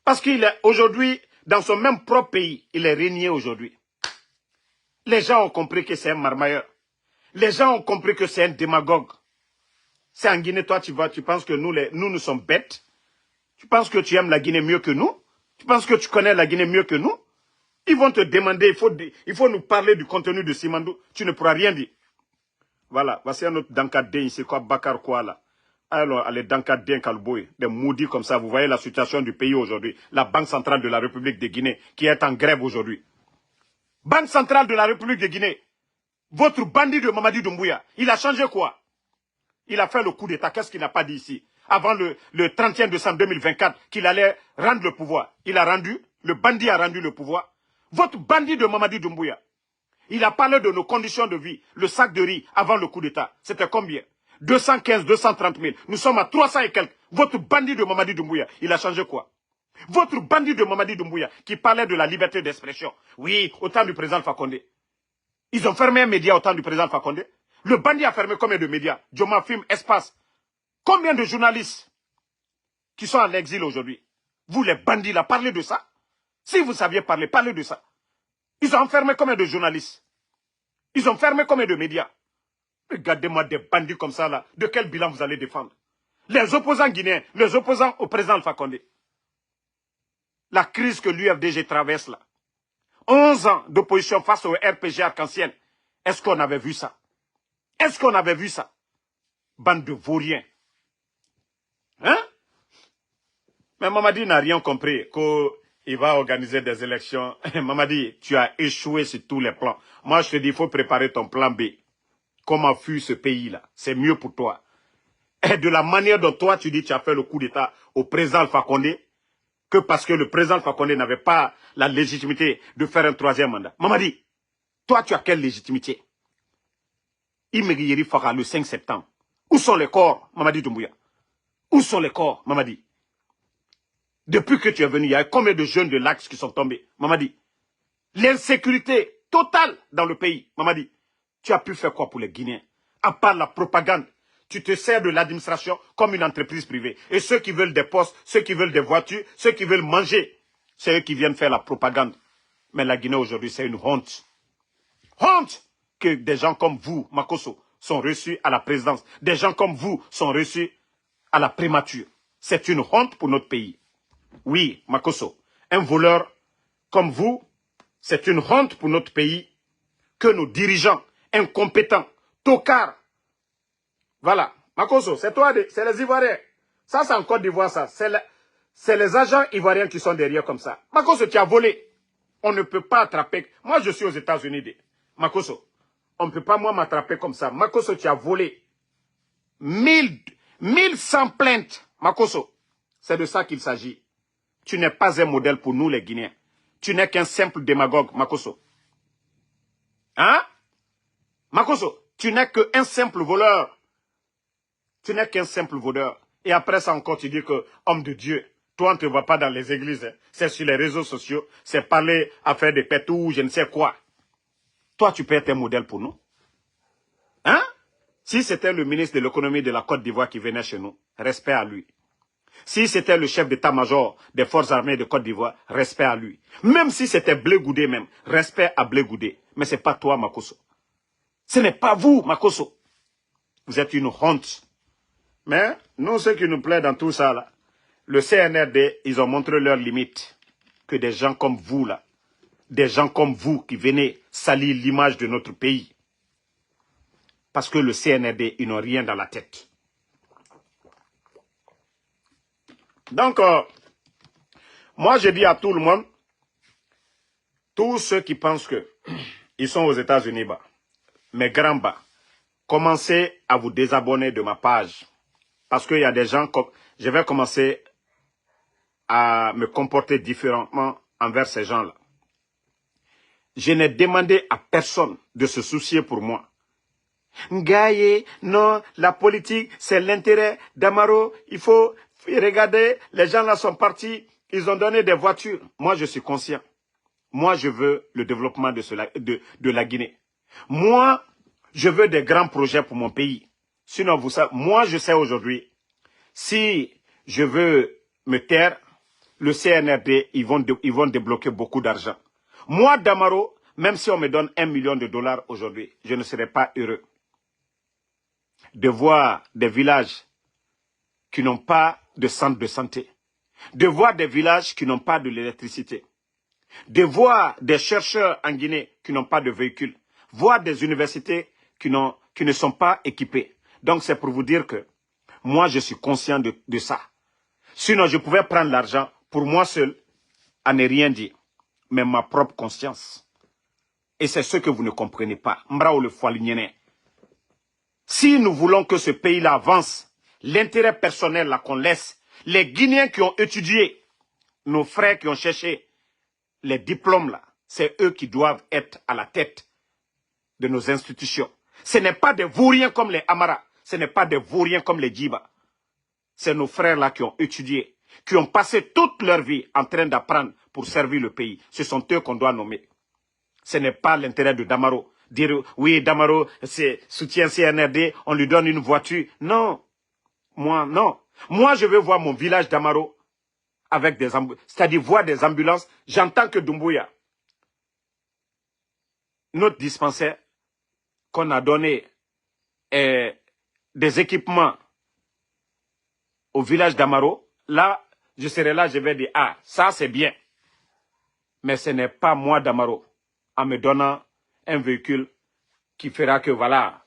Parce qu'il est aujourd'hui, dans son même propre pays, il est régné aujourd'hui. Les gens ont compris que c'est un marmailleur. Les gens ont compris que c'est un démagogue. C'est en Guinée, toi, tu penses que nous sommes bêtes. Tu penses que tu aimes la Guinée mieux que nous. Tu penses que tu connais la Guinée mieux que nous. Ils vont te demander, il faut nous parler du contenu de Simandou. Tu ne pourras rien dire. Voilà, voici un autre Dankadé ici, quoi, Bakar quoi là. Alors, allez, Dankadé Kalboy, des maudits comme ça. Vous voyez la situation du pays aujourd'hui. La Banque centrale de la République de Guinée, qui est en grève aujourd'hui. Banque centrale de la République de Guinée. Votre bandit de Mamadi Doumbouya, il a changé quoi? Il a fait le coup d'État. Qu'est-ce qu'il n'a pas dit ici? Avant le 31 décembre 2024, qu'il allait rendre le pouvoir. Il a rendu, le bandit a rendu le pouvoir. Votre bandit de Mamadi Doumbouya, il a parlé de nos conditions de vie. Le sac de riz avant le coup d'État, c'était combien? 215, 230 000. Nous sommes à 300 et quelques. Votre bandit de Mamadi Doumbouya, il a changé quoi? Votre bandit de Mamadi Doumbouya, qui parlait de la liberté d'expression. Oui, au temps du président Fakonde. Ils ont fermé un média au temps du président Fakonde. Le bandit a fermé combien de médias? Joma Film, Espace. Combien de journalistes qui sont en exil aujourd'hui? Vous les bandits là, parlez de ça. Si vous saviez parler, parlez de ça. Ils ont enfermé combien de journalistes? Ils ont fermé combien de médias? Regardez-moi des bandits comme ça là. De quel bilan vous allez défendre? Les opposants guinéens, les opposants au président Alpha Condé. La crise que l'UFDG traverse là. 11 ans d'opposition face au RPG arc-en-ciel. Est-ce qu'on avait vu ça? Est-ce qu'on avait vu ça? Bande de vauriens. Hein? Mais Mamadi n'a rien compris qu'il va organiser des élections. Mamadi, tu as échoué sur tous les plans. Moi, je te dis, il faut préparer ton plan B. Comment fuir ce pays-là? C'est mieux pour toi. Et de la manière dont toi, tu dis que tu as fait le coup d'État au président Alpha Condé, que parce que le président Alpha Condé n'avait pas la légitimité de faire un troisième mandat. Mamadi, toi, tu as quelle légitimité? Imegiri Fara le 5 septembre. Où sont les corps, Mamadi Doumbouya? Où sont les corps, Mamadi? Depuis que tu es venu, il y a combien de jeunes de l'Axe qui sont tombés, Mamadi? L'insécurité totale dans le pays, Mamadi. Tu as pu faire quoi pour les Guinéens? À part la propagande, tu te sers de l'administration comme une entreprise privée. Et ceux qui veulent des postes, ceux qui veulent des voitures, ceux qui veulent manger, c'est eux qui viennent faire la propagande. Mais la Guinée aujourd'hui, c'est une honte. Honte que des gens comme vous, Makosso, sont reçus à la présidence. Des gens comme vous sont reçus à la primature. C'est une honte pour notre pays. Oui, Makosso, un voleur comme vous, c'est une honte pour notre pays que nos dirigeants incompétents, tocards. Voilà, Makosso, c'est toi, c'est les Ivoiriens. Ça, c'est en Côte d'Ivoire, ça. C'est les agents ivoiriens qui sont derrière comme ça. Makosso, tu as volé. On ne peut pas attraper. Moi, je suis aux États-Unis. Makosso, on ne peut pas, moi, m'attraper comme ça. Makosso, tu as volé. 1100 plaintes. Makosso, c'est de ça qu'il s'agit. Tu n'es pas un modèle pour nous, les Guinéens. Tu n'es qu'un simple démagogue, Makosso. Hein? Makosso, tu n'es qu'un simple voleur. Tu n'es qu'un simple voleur. Et après ça encore, tu dis que, homme de Dieu, toi, on ne te voit pas dans les églises. Hein. C'est sur les réseaux sociaux. C'est parler à faire des pétous, je ne sais quoi. Toi, tu peux être un modèle pour nous. Hein? Si c'était le ministre de l'économie de la Côte d'Ivoire qui venait chez nous, respect à lui. Si c'était le chef d'état-major des forces armées de Côte d'Ivoire, respect à lui. Même si c'était Blé Goudé même, respect à Blé Goudé. Mais ce n'est pas toi, Makosso. Ce n'est pas vous, Makosso. Vous êtes une honte. Mais nous, ce qui nous plaît dans tout ça, là, le CNRD, ils ont montré leurs limites. Que des gens comme vous, là, des gens comme vous qui venez salir l'image de notre pays. Parce que le CNRD, ils n'ont rien dans la tête. Donc, moi, je dis à tout le monde, tous ceux qui pensent que Ils sont aux États-Unis, bas. Mes grands bas, commencez à vous désabonner de ma page. Parce qu'il y a des gens, je vais commencer à me comporter différemment envers ces gens-là. Je n'ai demandé à personne de se soucier pour moi. Ngaye, non, la politique, c'est l'intérêt d'Amaro. Il faut regarder, les gens là sont partis, ils ont donné des voitures. Moi, je suis conscient. Moi, je veux le développement de la Guinée. Moi, je veux des grands projets pour mon pays. Sinon, vous savez, moi, je sais aujourd'hui, si je veux me taire, le CNRD, ils vont débloquer beaucoup d'argent. Moi, Damaro, même si on me donne $1 million aujourd'hui, je ne serai pas heureux de voir des villages qui n'ont pas de centre de santé, de voir des villages qui n'ont pas de l'électricité, de voir des chercheurs en Guinée qui n'ont pas de véhicules, voir des universités qui ne sont pas équipées. Donc c'est pour vous dire que moi je suis conscient de ça. Sinon je pouvais prendre l'argent pour moi seul à ne rien dire, mais ma propre conscience. Et c'est ce que vous ne comprenez pas. Mbrao le Foalignene. Si nous voulons que ce pays-là avance, l'intérêt personnel là qu'on laisse, les Guinéens qui ont étudié, nos frères qui ont cherché les diplômes là, c'est eux qui doivent être à la tête de nos institutions. Ce n'est pas des vauriens comme les Amara, ce n'est pas des vauriens comme les Djiba. C'est nos frères là qui ont étudié, qui ont passé toute leur vie en train d'apprendre pour servir le pays. Ce sont eux qu'on doit nommer. Ce n'est pas l'intérêt de Damaro. Dire, oui, Damaro soutient CNRD, on lui donne une voiture. Non. Moi, non. Moi, je veux voir mon village Damaro avec des ambulances. C'est-à-dire voir des ambulances. J'entends que Doumbouya, notre dispensaire, qu'on a donné des équipements au village d'Amaro, là, je serai là, je vais dire, ah, ça c'est bien. Mais ce n'est pas moi d'Amaro, en me donnant un véhicule qui fera que, voilà,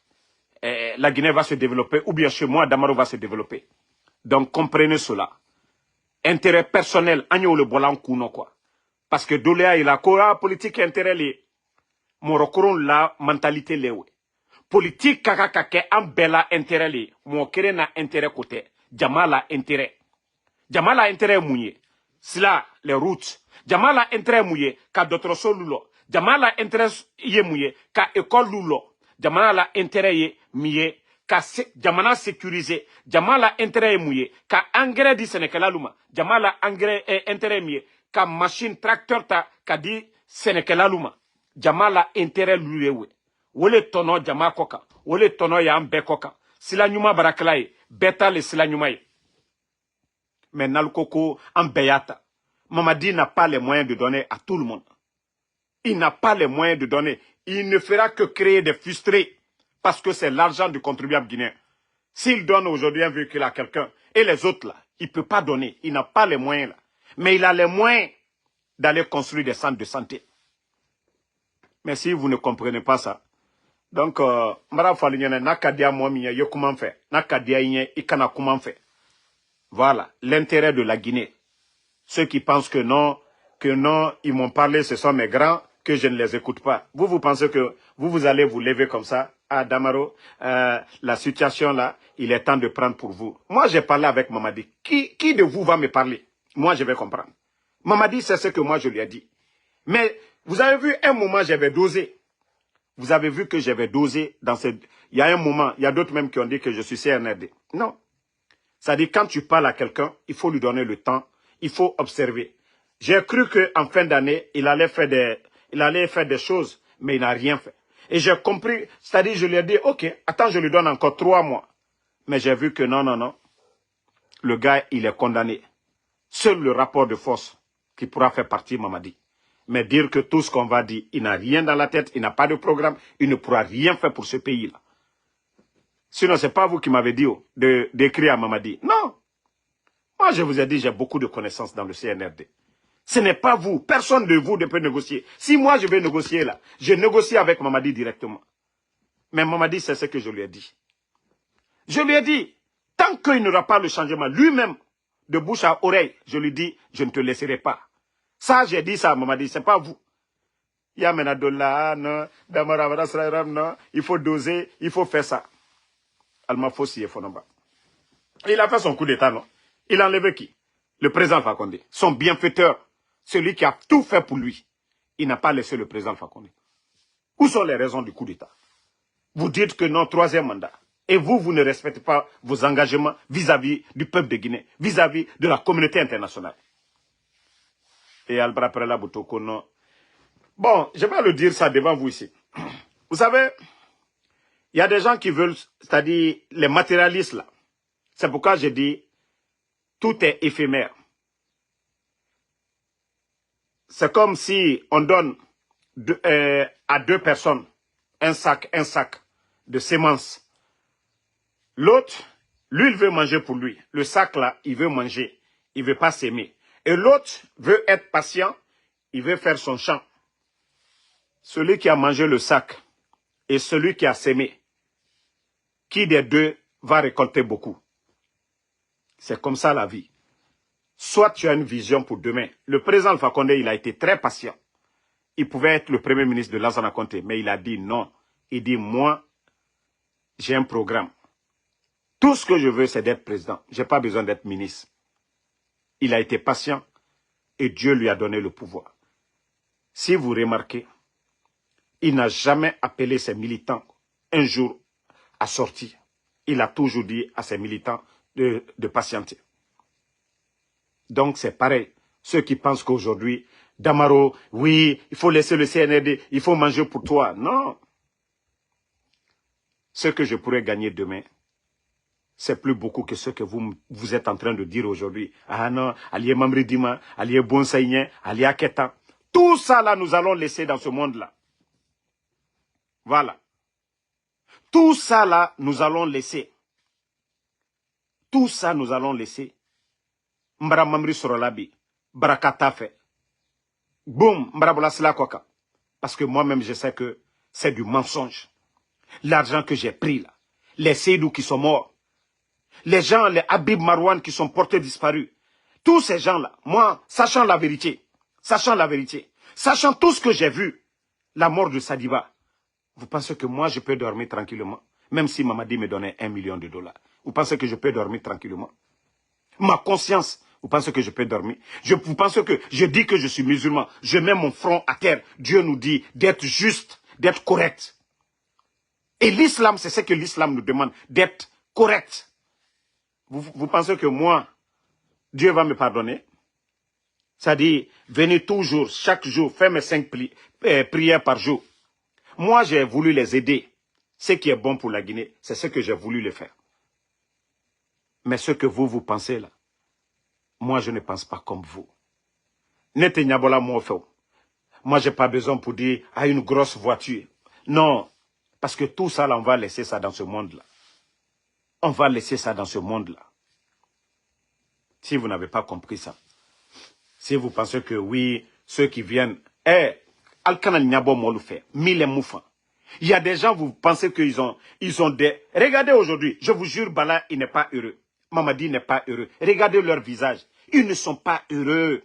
la Guinée va se développer, ou bien chez moi, Damaro va se développer. Donc, comprenez cela. Intérêt personnel, agneau le bolan kouno quoi. Parce que Doléa, il a quoi, politique intérêt, les, mon la mentalité, les, politique kaka kake an bela intérêt, les, mon kéré na intérêt côté, Jamala intérêt. Jamala intérêt mouillé. Cela, les routes. Jamala intérêt mouillé, ka d'autres solulo. Jamala intérêt yé mouillé, ka école lulo. Jamala intérêt yé mouillé, ka jamana sécurisé. Jamala intérêt mouillé, ka engrais di Sénégal luma. Jamala engrais intérêt mouillé, ka machine tracteur ta, ka di Sénégal luma. Jamala intérêt loué. Wole tono jama koka. Wole tono ya ambe koka. Sila nyuma baraklaye. Beta le sila nyuma ye. Mais Nalkoko en Beyata, Mamadi n'a pas les moyens de donner à tout le monde. Il n'a pas les moyens de donner. Il ne fera que créer des frustrés parce que c'est l'argent du contribuable guinéen. S'il donne aujourd'hui un véhicule à quelqu'un et les autres là, il ne peut pas donner. Il n'a pas les moyens là. Mais il a les moyens d'aller construire des centres de santé. Mais si vous ne comprenez pas ça, donc, Mara Falignane, Nakadia Mwamiya, yo comment faire? Nakadia Yen, Ikana comment faire? Voilà, l'intérêt de la Guinée. Ceux qui pensent que non, ils m'ont parlé, ce sont mes grands, que je ne les écoute pas. Vous pensez que vous allez vous lever comme ça? Ah, Damaro, la situation là, il est temps de prendre pour vous. Moi, j'ai parlé avec Mamadi. Qui de vous va me parler? Moi, je vais comprendre. Mamadi, c'est ce que moi, je lui ai dit. Mais, vous avez vu, un moment, j'avais dosé. Vous avez vu que j'avais dosé dans cette... Il y a un moment, il y a d'autres même qui ont dit que je suis CNRD. Non. C'est-à-dire, quand tu parles à quelqu'un, il faut lui donner le temps, il faut observer. J'ai cru qu'en fin d'année, il allait faire des choses, mais il n'a rien fait. Et j'ai compris, c'est-à-dire, je lui ai dit, ok, attends, je lui donne encore 3 mois. Mais j'ai vu que non. Le gars, il est condamné. Seul le rapport de force qui pourra faire partie, Mamadi. Mais dire que tout ce qu'on va dire, il n'a rien dans la tête, il n'a pas de programme, il ne pourra rien faire pour ce pays-là. Sinon, ce n'est pas vous qui m'avez dit d'écrire à Mamadi. Non. Moi, je vous ai dit, j'ai beaucoup de connaissances dans le CNRD. Ce n'est pas vous. Personne de vous ne peut négocier. Si moi, je vais négocier là, je négocie avec Mamadi directement. Mais Mamadi, c'est ce que je lui ai dit. Je lui ai dit, tant qu'il n'aura pas le changement lui-même, de bouche à oreille, je lui dis, je ne te laisserai pas. Ça, j'ai dit ça à Mamadi, ce n'est pas vous. Yamenadola, non, Damaravara, non, il faut doser, il faut faire ça. Alma Fossi et Fonamba. Il a fait son coup d'état, non? Il a enlevé qui? Le président Fakonde. Son bienfaiteur, celui qui a tout fait pour lui. Il n'a pas laissé le président Fakonde. Où sont les raisons du coup d'état? Vous dites que non, troisième mandat. Et vous, vous ne respectez pas vos engagements vis-à-vis du peuple de Guinée, vis-à-vis de la communauté internationale. Et Albra Prela Boutoko, non. Bon, je vais le dire ça devant vous ici. Vous savez, il y a des gens qui veulent, c'est-à-dire les matérialistes là. C'est pourquoi je dis, tout est éphémère. C'est comme si on donne à deux personnes un sac de semences. L'autre, lui, il veut manger pour lui. Le sac là, il veut manger. Il ne veut pas s'aimer. Et l'autre veut être patient. Il veut faire son champ. Celui qui a mangé le sac et celui qui a sémé, qui des deux va récolter beaucoup? C'est comme ça la vie. Soit tu as une vision pour demain. Le président Alpha Condé, il a été très patient. Il pouvait être le premier ministre de Lansana Conté, mais il a dit non. Il dit, moi, j'ai un programme. Tout ce que je veux, c'est d'être président. Je n'ai pas besoin d'être ministre. Il a été patient et Dieu lui a donné le pouvoir. Si vous remarquez, il n'a jamais appelé ses militants un jour à sortir. Il a toujours dit à ses militants de patienter. Donc c'est pareil. Ceux qui pensent qu'aujourd'hui, Damaro, oui, il faut laisser le CNRD, il faut manger pour toi. Non. Ce que je pourrais gagner demain, c'est plus beaucoup que ce que vous êtes en train de dire aujourd'hui. Ah non, Alié Mamridima, Alié Bonsaïnien, Alié Aketa. Tout ça là, nous allons laisser dans ce monde-là. Voilà. Tout ça là, nous allons laisser. Tout ça, nous allons laisser. Mbra Mamri Sorolabi, Brakatafe. Boum, Mbra Bolasila Kwaka. Parce que moi-même, je sais que c'est du mensonge. L'argent que j'ai pris là, les Seydou qui sont morts, les gens, les Habib Marwan qui sont portés disparus, tous ces gens-là, moi, sachant la vérité, sachant tout ce que j'ai vu, la mort de Sadiba, vous pensez que moi, je peux dormir tranquillement, même si Mamadi me donnait $1 million? Vous pensez que je peux dormir tranquillement? Ma conscience, vous pensez que je peux dormir? Vous pensez que je dis que je suis musulman, je mets mon front à terre. Dieu nous dit d'être juste, d'être correct. Et l'islam, c'est ce que l'islam nous demande, d'être correct. Vous pensez que moi, Dieu va me pardonner? C'est-à-dire, venez toujours, chaque jour, faire mes 5 prières par jour. Moi, j'ai voulu les aider. Ce qui est bon pour la Guinée, c'est ce que j'ai voulu les faire. Mais ce que vous pensez là, moi, je ne pense pas comme vous. Moi, je n'ai pas besoin pour dire, à une grosse voiture. Non, parce que tout ça, là, on va laisser ça dans ce monde-là. On va laisser ça dans ce monde-là. Si vous n'avez pas compris ça. Si vous pensez que oui, ceux qui viennent... Il y a des gens, vous pensez qu'ils ont des... Regardez aujourd'hui, je vous jure, Bala, il n'est pas heureux. Mamadi n'est pas heureux. Regardez leur visage. Ils ne sont pas heureux.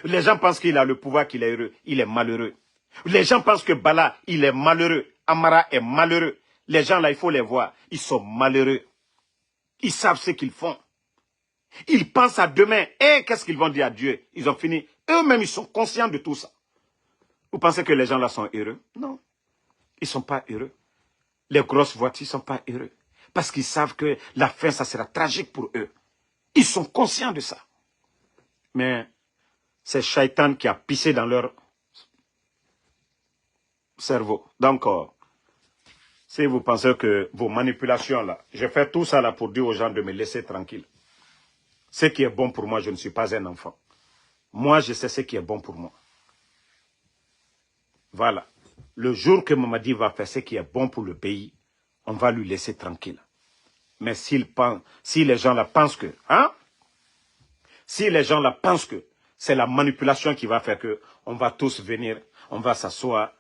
Les gens pensent qu'il a le pouvoir, qu'il est heureux. Il est malheureux. Les gens pensent que Bala, il est malheureux. Amara est malheureux. Les gens là, il faut les voir. Ils sont malheureux. Ils savent ce qu'ils font. Ils pensent à demain. Et qu'est-ce qu'ils vont dire à Dieu? Ils ont fini. Eux-mêmes, ils sont conscients de tout ça. Vous pensez que les gens là sont heureux? Non. Ils ne sont pas heureux. Les grosses voitures ne sont pas heureux. Parce qu'ils savent que la fin, ça sera tragique pour eux. Ils sont conscients de ça. Mais c'est Shaitan qui a pissé dans leur cerveau. Donc, si vous pensez que vos manipulations là, je fais tout ça là pour dire aux gens de me laisser tranquille. Ce qui est bon pour moi, je ne suis pas un enfant. Moi, je sais ce qui est bon pour moi. Voilà. Le jour que Mamadi va faire ce qui est bon pour le pays, on va lui laisser tranquille. Mais si les gens là pensent que, si les gens là pensent que c'est la manipulation qui va faire que on va tous venir, on va s'asseoir,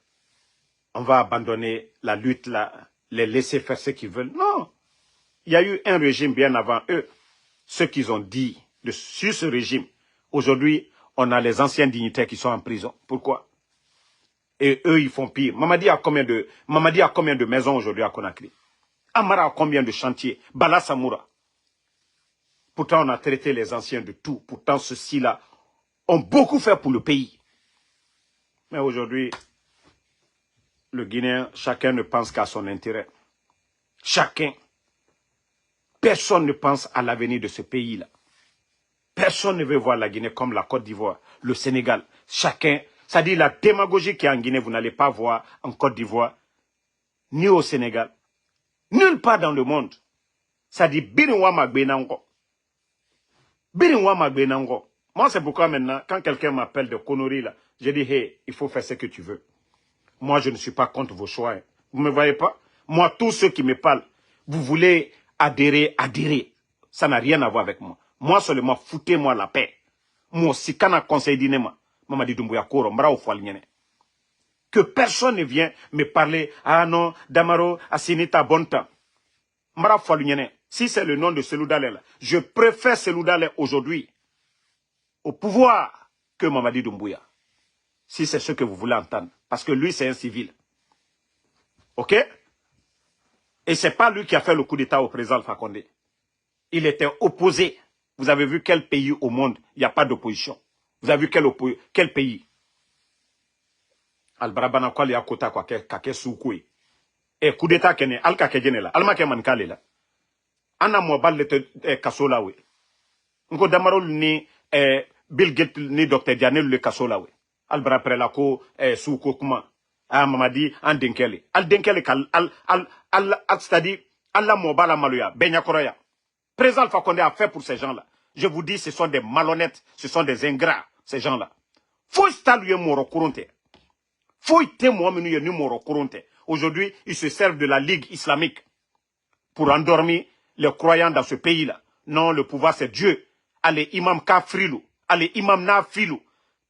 on va abandonner la lutte là, les laisser faire ce qu'ils veulent. Non. Il y a eu un régime bien avant eux. Ce qu'ils ont dit sur ce régime. Aujourd'hui, on a les anciens dignitaires qui sont en prison. Pourquoi? Et eux, ils font pire. Mamadi a combien de maisons aujourd'hui à Conakry? Amara a combien de chantiers? Bala Samoura. Pourtant, on a traité les anciens de tout. Pourtant, ceux-ci-là ont beaucoup fait pour le pays. Mais aujourd'hui, le Guinéen, chacun ne pense qu'à son intérêt. Chacun. Personne ne pense à l'avenir de ce pays-là. Personne ne veut voir la Guinée comme la Côte d'Ivoire, le Sénégal. Chacun, c'est-à-dire la démagogie qui est en Guinée, vous n'allez pas voir en Côte d'Ivoire, ni au Sénégal, nulle part dans le monde. C'est-à-dire, Birinwa Magbenango. Birinwa Magbenango. Moi, c'est pourquoi maintenant, quand quelqu'un m'appelle de conneries, là, je dis, hey, il faut faire ce que tu veux. Moi, je ne suis pas contre vos choix. Hein. Vous ne me voyez pas? Moi, tous ceux qui me parlent, vous voulez adhérer, adhérer. Ça n'a rien à voir avec moi. Moi seulement, foutez-moi la paix. Moi, si quand on conseil d'inema, Mamadi Doumbouya Koro, Mbra Oufoualienne. Que personne ne vient me parler, ah non, Damaro, Asinita, bon temps. Mbra Oufoualienne. Si c'est le nom de Seloudalé, je préfère Seloudalé aujourd'hui au pouvoir que Mamadi Doumbouya. Si c'est ce que vous voulez entendre. Parce que lui, c'est un civil. Ok? Et c'est pas lui qui a fait le coup d'État au président Alpha Condé. Il était opposé. Vous avez vu quel pays au monde, il n'y a pas d'opposition. Vous avez vu quel pays? Al-Barabana kwa liya kota kwa kake soukoué. Et coup d'État kene, al-kake gene la, al-make mankale la. Ana mwabal lete kasola we. Nko damarol ni Bill Gates ni Dr. Diane le kasola we. Al-Bara prela ko soukou kuma. Ah Mamadi an denkele. Al-denkele kal, c'est-à-dire, Allah mwabala maluya, benya koroya. Président Alpha Condé a fait pour ces gens-là. Je vous dis, ce sont des malhonnêtes, ce sont des ingrats, ces gens-là. Faut saluer Moro Kouronte. Faut témoigner Moro Kouronte. Aujourd'hui, ils se servent de la Ligue islamique pour endormir les croyants dans ce pays-là. Non, le pouvoir c'est Dieu. Allez, imam Kafrilou, allez, imam Nafilou.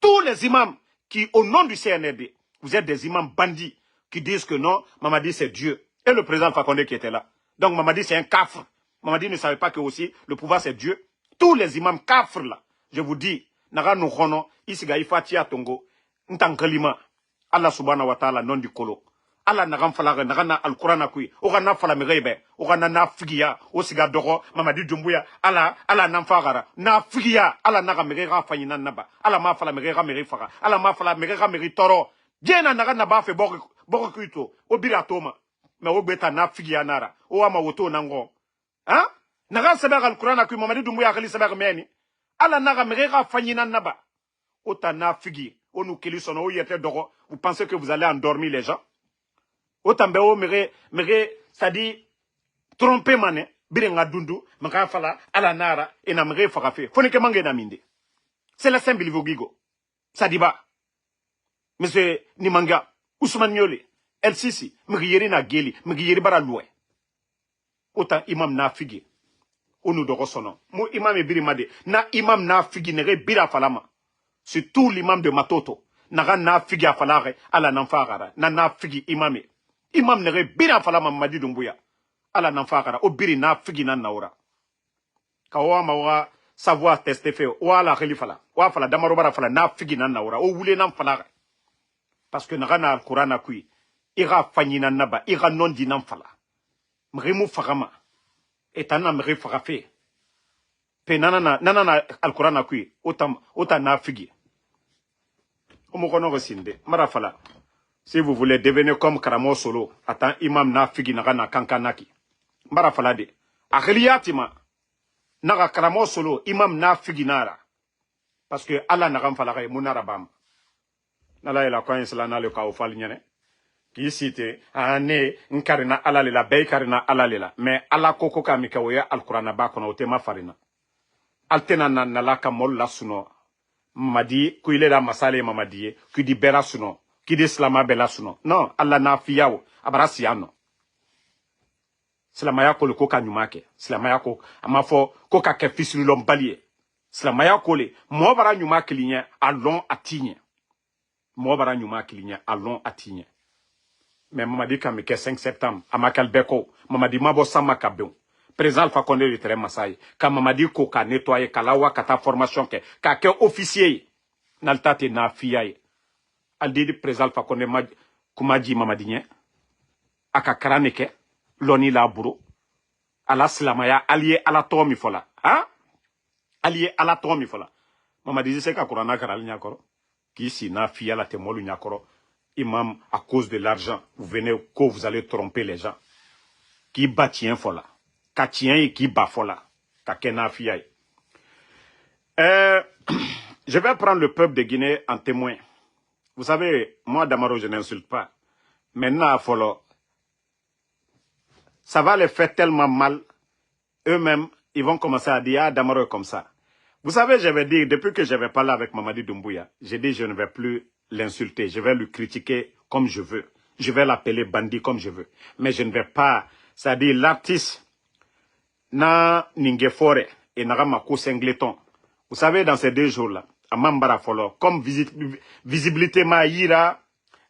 Tous les imams qui, au nom du CNRD, vous êtes des imams bandits qui disent que non, Mamadi c'est Dieu. Et le président Alpha Condé qui était là. Donc Mamadi c'est un kafre. Mamadi ne savait pas que aussi le pouvoir c'est Dieu. Tous les imams kafres là, je vous dis, naga no khono, isiga ifatia tongo, ntankalima, Allah subhanahu wa ta'ala non du kolo. Allah naga falaga, naga na al-Qur'an akui, oga na fala merebe, oga na figia, osiga dogo, Mamadi Doumbouya, Allah namfagara, na figia, Allah naga merega fanyina naba, Allah ma fala merega merifaga, Allah ma fala merega meritoro, jena naga naba fe bokuito, obira toma, me obeta na figia nara, o ama woto nango. Hein? Naga sabak al-Qur'an akui Mamadi Doumbouya khali sabak meni. Ala naga merega fanyina naba. Ota na figi. Onu keli sono o yete dogo. Vous pensez que vous allez endormir les gens? Ota mbeo mere c'est-à-dire tromper mané. Birenga dundu. Maka fala ala nara. Ena mere fagafe. Foneke mange na minde. C'est la symbole vogigo. Sadiba. Monsieur Nimanga. Ousmane Niolé. El Sisi. Mgiyeri na geli. Mgiyeri bara loué. Autant imam na figi. Onu dogo sono. Mo imam e biri made. Na imam na figi nere bira falama. C'est tout l'imam de Matoto. Naga na figi a falare ala nanfagara. Na figi imame. Imam nere bira falama Mamadi Doumbouya. Ala nanfagara. O biri na figi na naura. Kawa mawa savoir tester fait. O ala khalifala. O fala damarobara fala na figi na naura. O wule nan falare. Parce que naga na al-Qur'an akui. Ira fanyina naba. Ira non di nan fala. Mrimu fagama. Etana mri fagafe. Pe nana al-Qur'an akui. Ota na figi. Omokono resinde. Marafala. Si vous voulez devenir comme Karamo Solo. Atan imam na figi naga na kankanaki. Marafala de. Akhliyatima. Naga Karamo Solo. Imam na figi nara. Parce que Allah naga mfalaga munara bam. Nala ila kwa insala na le ka ofali nyane. Qui cite ane nkarina alalela bay karina alalela mais ala koko ka mikawoya al-Qur'an ba kono tema farina altena nala ka molla suno Mamadi ku ile da masale Mamadi ku di bera suno ki di islama bela suno non alla na fiyawo abarasiano islama yako le koka nyumake islama yako amafo koka ke fisulu lombalie islama yako le mo bara nyumake linya alon atinye mo bara nyumake linya alon atinye. Mais Mamadi Kamike 5 septembre, à Makalbeko, Mamadi Mabo Samakabon. Président Alpha Condé le terrain Massaï. Quand Mamadi Koka nettoyé, Kalawa, Kata formation, Kake officier, Naltate na fiaye. Aldidi président Fakone Kumaji Mamadinye. Aka karaneke. Loni la buro. Ala silamaya. Allié à la tomi fola. Hein? Allié à la tomi fola. Mamadi c'est qu'akurana karal nyakoro. Qui si na fia la temolu nyakoro. Imam, à cause de l'argent, vous venez que vous allez tromper les gens. Qui bat tien fola. Ka tien et qui bat fola. Ka kena fia. Je vais prendre le peuple de Guinée en témoin. Vous savez, moi, Damaro, je n'insulte pas. Maintenant, follow. Ça va les faire tellement mal. Eux-mêmes, ils vont commencer à dire, ah, Damaro est comme ça. Vous savez, j'avais dit, depuis que j'avais parlé avec Mamadi Doumbouya, j'ai dit, je ne vais plus l'insulter. Je vais le critiquer comme je veux. Je vais l'appeler bandit comme je veux. Mais je ne vais pas, c'est-à-dire l'artiste, na Ningefore et Naramako Singleton. Vous savez, dans ces 2 jours-là, à Mambara Folo, comme visibilité Maïra,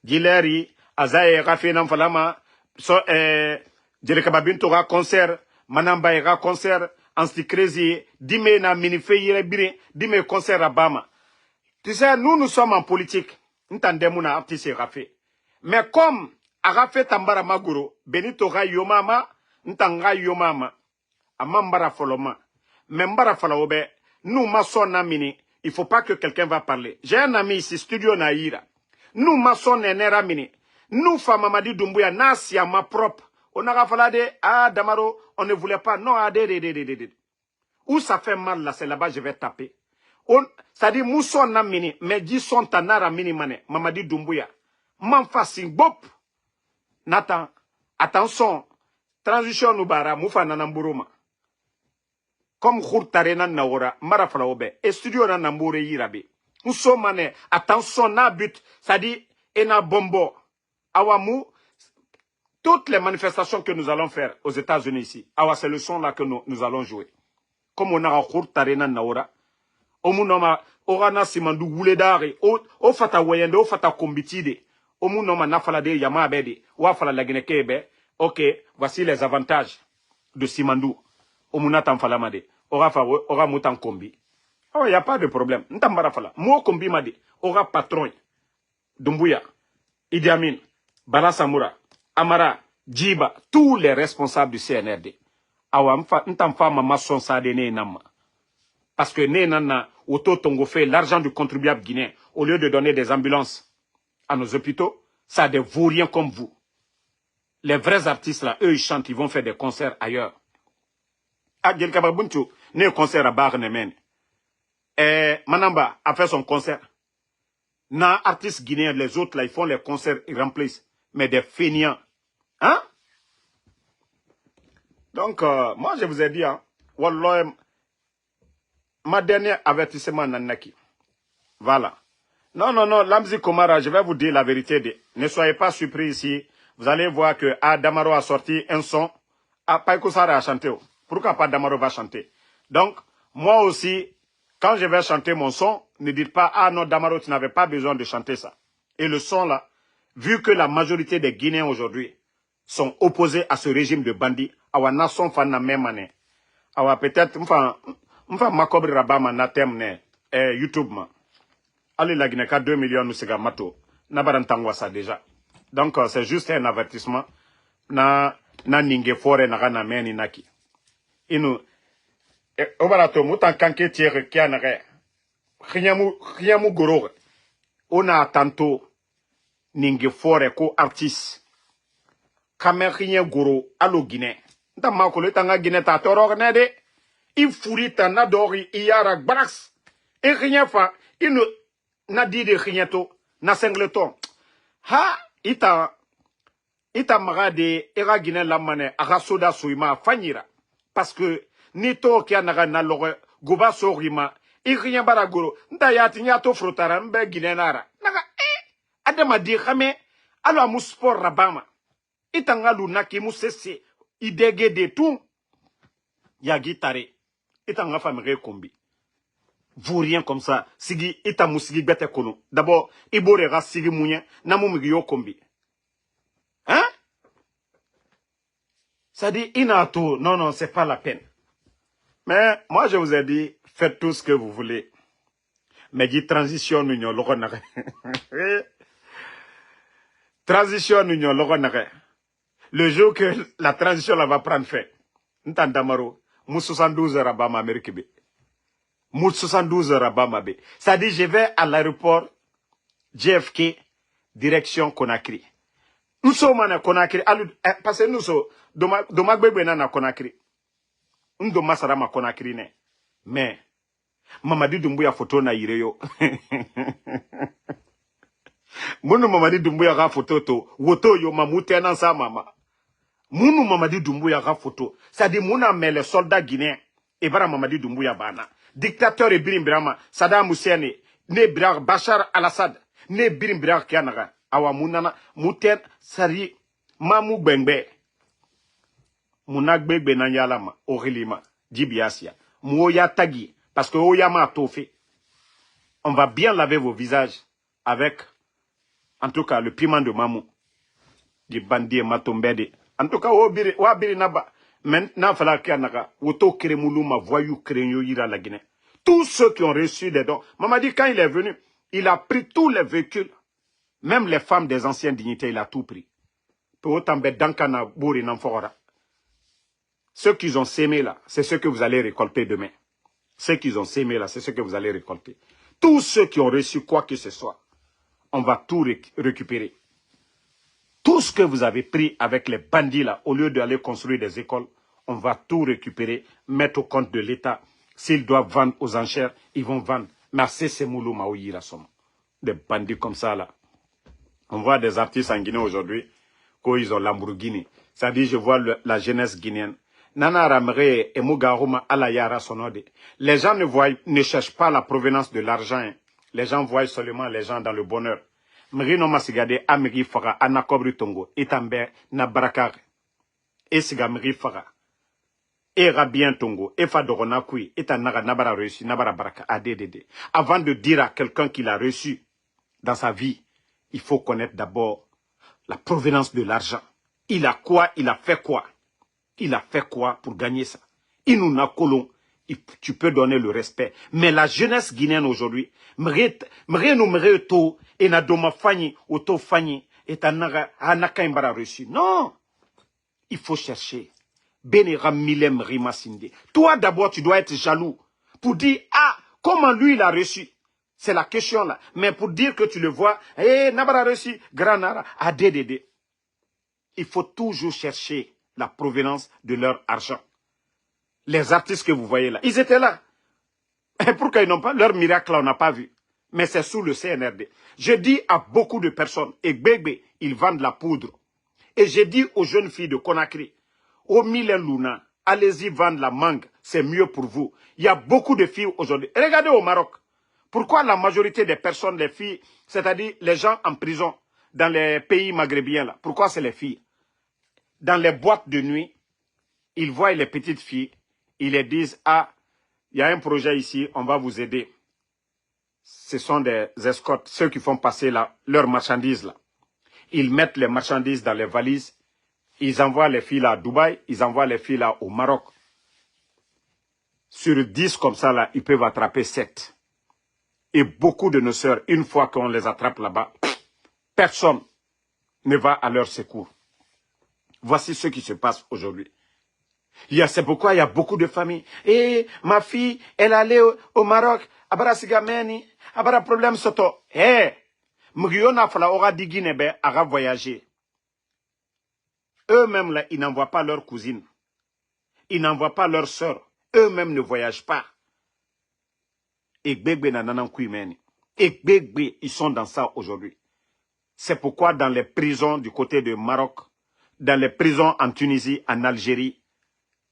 Dileri, Azae, Rafenam Falama, Djelekababin Tora concert, Manamba Era concert, Ansti Crazy, Dime na Minifei Bire, Dime concert à Bama. Tu sais, nous sommes en politique. Nous t'entendons artiste Rafé. Mais comme Arafé Tambara Maguro, Benito Yomama, Ntanga Yomama, Amambara Foloma, Membara Falaobe, nous maçons namini, il faut pas que quelqu'un va parler. J'ai un ami ici, Studio Naïra. Nous maçons nenera mini. Nous Famamadi Doumbouya, Nasia ma propre. On a rafalade, ah Damaro, on ne voulait pas. Non, ah, où ça fait mal là, c'est là-bas, je vais taper. Ça dit, mousson namini, mais dis son tanara mini mané, Mamadi Doumbouya. Manfasing bop. Nathan, attention, transition Nubara, Moufa Nanamburuma. Comme Khourtarena Naora, Maraflaobe, et studio Nanamboure Yirabe. Nous sommes mané, attention, na but, ça dit, et na bombo. Awamu, toutes les manifestations que nous allons faire aux États-Unis ici, awa, c'est le son là que nous allons jouer. Comme on a Khourtarena Naora, Omunoma, Orana Simandu Gouledare, O Fata Wayende, O Fata Kombitide, Omunoma Nafalade Yama Abede, Wafala Laginekebe, ok, voici les avantages de Simandou. Omunata Falamade, Ora Moutan Kombi. Oh, il n'y a pas de problème. Ntambara Fala, Mo Kombi Made, Ora Patron, Doumbouya, Idi Amin, Bala Samoura, Amara, Djiba, tous les responsables du CNRD. Awa Ntamfa Mama Son Sade Ne Nama. Parce que Ne Nana, Oto Tongo fait l'argent du contribuable guinéen, au lieu de donner des ambulances à nos hôpitaux, ça a des vauriens comme vous. Les vrais artistes là, eux ils chantent, ils vont faire des concerts ailleurs. Adjel Kababuntu, né concert à Barnemen. Manamba a fait son concert. Na artistes guinéens, les autres là, ils font les concerts, ils remplissent. Mais des feignants. Hein? Donc, moi je vous ai dit, hein, Wallah, ma dernière avertissement Nanaki. Voilà. Non, Lamzi Komara, je vais vous dire la vérité. Ne soyez pas surpris ici. Vous allez voir que Damaro a sorti un son. Paiko Sara a chanté. Pourquoi pas Damaro va chanter? Donc, moi aussi, quand je vais chanter mon son, ne dites pas, ah non, Damaro, tu n'avais pas besoin de chanter ça. Et le son là, vu que la majorité des Guinéens aujourd'hui sont opposés à ce régime de bandits, awa nation fan na même année. Awa peut-être, m'fa makobre rabama na temne, YouTube ma. Allez la Guinée, 2 millions nous sega mato. Nabarantangwa ça déjà. Donc, c'est juste un avertissement. Na ninge fore na gana meni naki. Inu obarato mutan kanke tiere kianare khiyamu goro ona tanto ninge fore ko artiste kamerien goro alo Guinée nta makolo tanga Guinée ta toro ne de ifurita na dori iyara brax e khiyafa inu na dide khiyato na singleton ha ita magade era Guinée lamane aga soda suima fanyira. Parce que Nito qui a na loge goba sorima irien baragoro nda yati nyato frotara mbe Guinénara naga adama di xame alo amu sport rabama itanga lunaki musese idege de tout ya guitare itanga famire kombi vous rien comme ça sigi ita musigi bete kono d'abord ibore ga sigi munye namu migi kombi hein. Ça dit inato non c'est pas la peine. Mais moi, je vous ai dit, faites tout ce que vous voulez. Mais dit transition, nous Transition union le jour que la transition là va prendre fait. Ntandamaro, mou 72 heures à Bama Amérique B. Mou 72 heures à Bama B. Ça dit je vais à l'aéroport JFK direction Conakry. Nous sommes à Conakry parce que nous sommes Domagbe na Conakry. Nous sommes à Conakry ne. Mais Mamadi Doumbouya photo na ireyo. Mounou Mamadi Doumbouya ga photo to woto yo mamute nan sa mama. Mounou Mamadi Doumbouya ga photo. Ça dit mouna mais les soldats guinéens et bara Mamadi Doumbouya bana. Dictateur et Birim Brahma, Saddam Hussein ne Brar Bachar al-Assad ne Birim Brar Kianaga. Awa mounana mouten sari mamou bengbe. Mounak bengbe nan yalama orilima dibiasia. Mouya tagi parce que oyama tofe. On va bien laver vos visages avec en tout cas le piment de mamou. Du bandit matombede. En tout cas wabiri naba. Maintenant, fala kianaka woto kremuluma voyou krenyo ira la Guinée. Tous ceux qui ont reçu des dons. Maman dit quand il est venu, il a pris tous les véhicules. Même les femmes des anciennes dignités, il a tout pris. Ceux qu'ils ont sémé là, c'est ce que vous allez récolter demain. Ceux qu'ils ont sémé là, c'est ce que vous allez récolter. Tous ceux qui ont reçu quoi que ce soit, on va tout récupérer. Tout ce que vous avez pris avec les bandits là, au lieu d'aller construire des écoles, on va tout récupérer, mettre au compte de l'État. S'ils doivent vendre aux enchères, ils vont vendre. Mais c'est Moulou Maouyi la somme. Des bandits comme ça là. On voit des artistes en Guinée aujourd'hui, qu'ils ont Lamborghini. Ça dit, je vois la jeunesse guinéenne. Nana Ramre et Mougarouma Alayara Sonode. Les gens ne cherchent pas la provenance de l'argent. Hein. Les gens voient seulement les gens dans le bonheur. Mrino Masigade, Amiri Faga, Anakobri Tongo, Etambe, Nabarakar, Esiga Mri Faga, Erabien Tongo, Efa Doronakui, Etanaga Nabara reçu, Nabara Baraka, ADDD. Avant de dire à quelqu'un qu'il a reçu dans sa vie, il faut connaître d'abord la provenance de l'argent. Il a quoi? Il a fait quoi? Il a fait quoi pour gagner ça? Il nous a colon. Tu peux donner le respect. Mais la jeunesse guinéenne aujourd'hui, et na doma fanyi, auto fanyi, et anaka imbara reçu. Non! Il faut chercher. Benera milem rimasinde. Toi d'abord, tu dois être jaloux. Pour dire, ah, comment lui il a reçu? C'est la question là. Mais pour dire que tu le vois, eh, Nabara reçu, Granara, ADDD. Il faut toujours chercher la provenance de leur argent. Les artistes que vous voyez là, ils étaient là. Et pourquoi ils n'ont pas? Leur miracle là, on n'a pas vu. Mais c'est sous le CNRD. Je dis à beaucoup de personnes, et bébé, ils vendent la poudre. Et j'ai dit aux jeunes filles de Conakry, au Milen Luna, allez-y vendre la mangue, c'est mieux pour vous. Il y a beaucoup de filles aujourd'hui. Regardez au Maroc. Pourquoi la majorité des personnes, les filles, c'est-à-dire les gens en prison, dans les pays maghrébiens là, pourquoi c'est les filles? Dans les boîtes de nuit, ils voient les petites filles, ils les disent, ah, il y a un projet ici, on va vous aider. Ce sont des escortes, ceux qui font passer là, leurs marchandises là. Ils mettent les marchandises dans les valises, ils envoient les filles là à Dubaï, ils envoient les filles là au Maroc. Sur 10 comme ça là, ils peuvent attraper 7. Et beaucoup de nos sœurs, une fois qu'on les attrape là-bas, personne ne va à leur secours. Voici ce qui se passe aujourd'hui. C'est pourquoi il y a beaucoup de familles. Et ma fille, elle allait au Maroc, abara sigameni, abara problème soto. Eh, mriona fala aura dit Guinée, ara voyager. Eux-mêmes là, ils n'envoient pas leurs cousines. Ils n'envoient pas leurs sœurs. Eux-mêmes ne voyagent pas. Et bébé nananam kuimeni. Et bébé, ils sont dans ça aujourd'hui. C'est pourquoi dans les prisons du côté du Maroc, dans les prisons en Tunisie, en Algérie,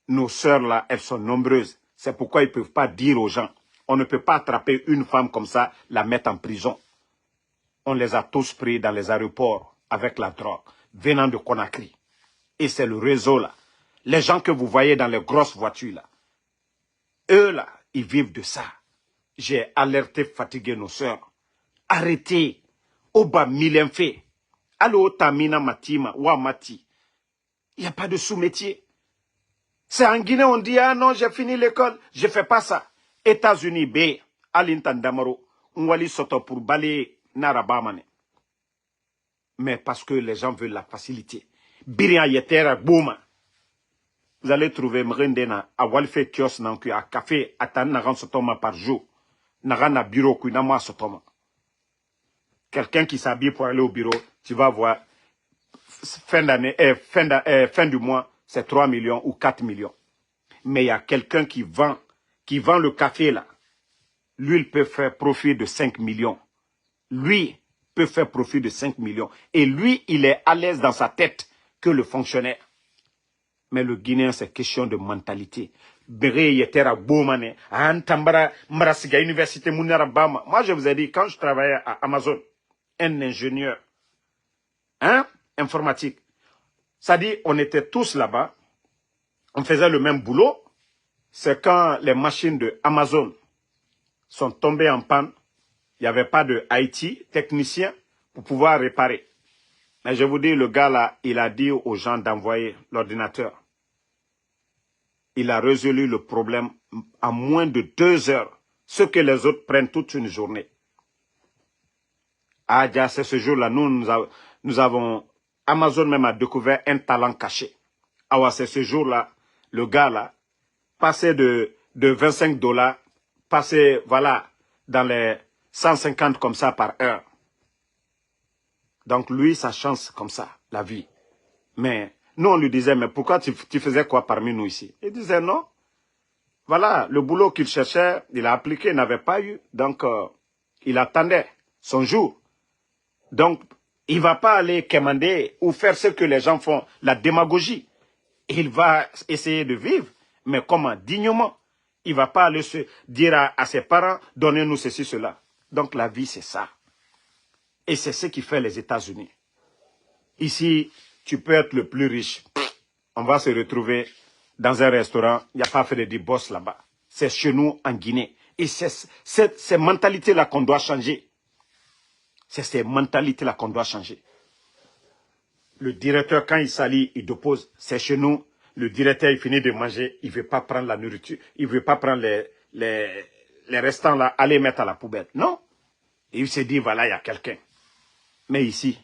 nos sœurs là, elles sont nombreuses. C'est pourquoi ils ne peuvent pas dire aux gens. On ne peut pas attraper une femme comme ça, la mettre en prison. On les a tous pris dans les aéroports avec la drogue, venant de Conakry. Et c'est le réseau là. Les gens que vous voyez dans les grosses voitures là, eux là, ils vivent de ça. J'ai alerté, fatigué nos sœurs. Arrêtez. Oba milenfe. Allo tamina matima, wa mati. Il n'y a pas de sous-métier. C'est en Guinée, on dit, ah non, j'ai fini l'école. Je ne fais pas ça. États-Unis, B, Alintandamaro, Nwali Soto pour balayer Narabamane. mais parce que les gens veulent la facilité. Biria yetera bouma. Vous allez trouver Mrendena à Walfe Kios Nanku à café à Tan Naran Sotoma par jour. Naran à bureau Kunama Sotoma. Quelqu'un qui s'habille pour aller au bureau, tu vas voir, fin d'année, fin du mois, c'est 3 millions ou 4 millions. Mais il y a quelqu'un qui vend le café là. Lui, il peut faire profit de 5 millions. Lui peut faire profit de 5 millions. Et lui, il est à l'aise dans sa tête que le fonctionnaire. Mais le Guinéen, c'est question de mentalité. Moi, je vous ai dit, quand je travaillais à Amazon, un ingénieur informatique, ça dit, on était tous là-bas, on faisait le même boulot. C'est quand les machines de Amazon sont tombées en panne, il n'y avait pas de IT, technicien, pour pouvoir réparer. Mais je vous dis, le gars là, il a dit aux gens d'envoyer l'ordinateur. Il a résolu le problème en moins de 2 heures, ce que les autres prennent toute une journée. Ah, c'est ce jour-là, nous avons, Amazon même a découvert un talent caché. Ah, c'est ce jour-là, le gars là, passait de 25 $, passait, voilà, dans les 150 comme ça par heure. Donc lui, sa chance comme ça, la vie. Mais nous, on lui disait, mais pourquoi tu faisais quoi parmi nous ici? Il disait non. Voilà, le boulot qu'il cherchait, il a appliqué, il n'avait pas eu. Donc, il attendait son jour. Donc, il ne va pas aller commander ou faire ce que les gens font, la démagogie. Il va essayer de vivre, mais comment? Dignement. Il ne va pas aller se dire à ses parents, donnez-nous ceci, cela. Donc, la vie, c'est ça. Et c'est ce qui fait les États-Unis. Ici, tu peux être le plus riche. On va se retrouver dans un restaurant, il n'y a pas fait de boss là-bas. C'est chez nous en Guinée. Et c'est ces mentalités-là qu'on doit changer. C'est ces mentalités-là qu'on doit changer. Le directeur, quand il s'allie, il dépose. C'est chez nous. Le directeur, il finit de manger. Il ne veut pas prendre la nourriture. Il ne veut pas prendre les restants là, aller mettre à la poubelle. Non. Et il s'est dit, voilà, il y a quelqu'un. Mais ici,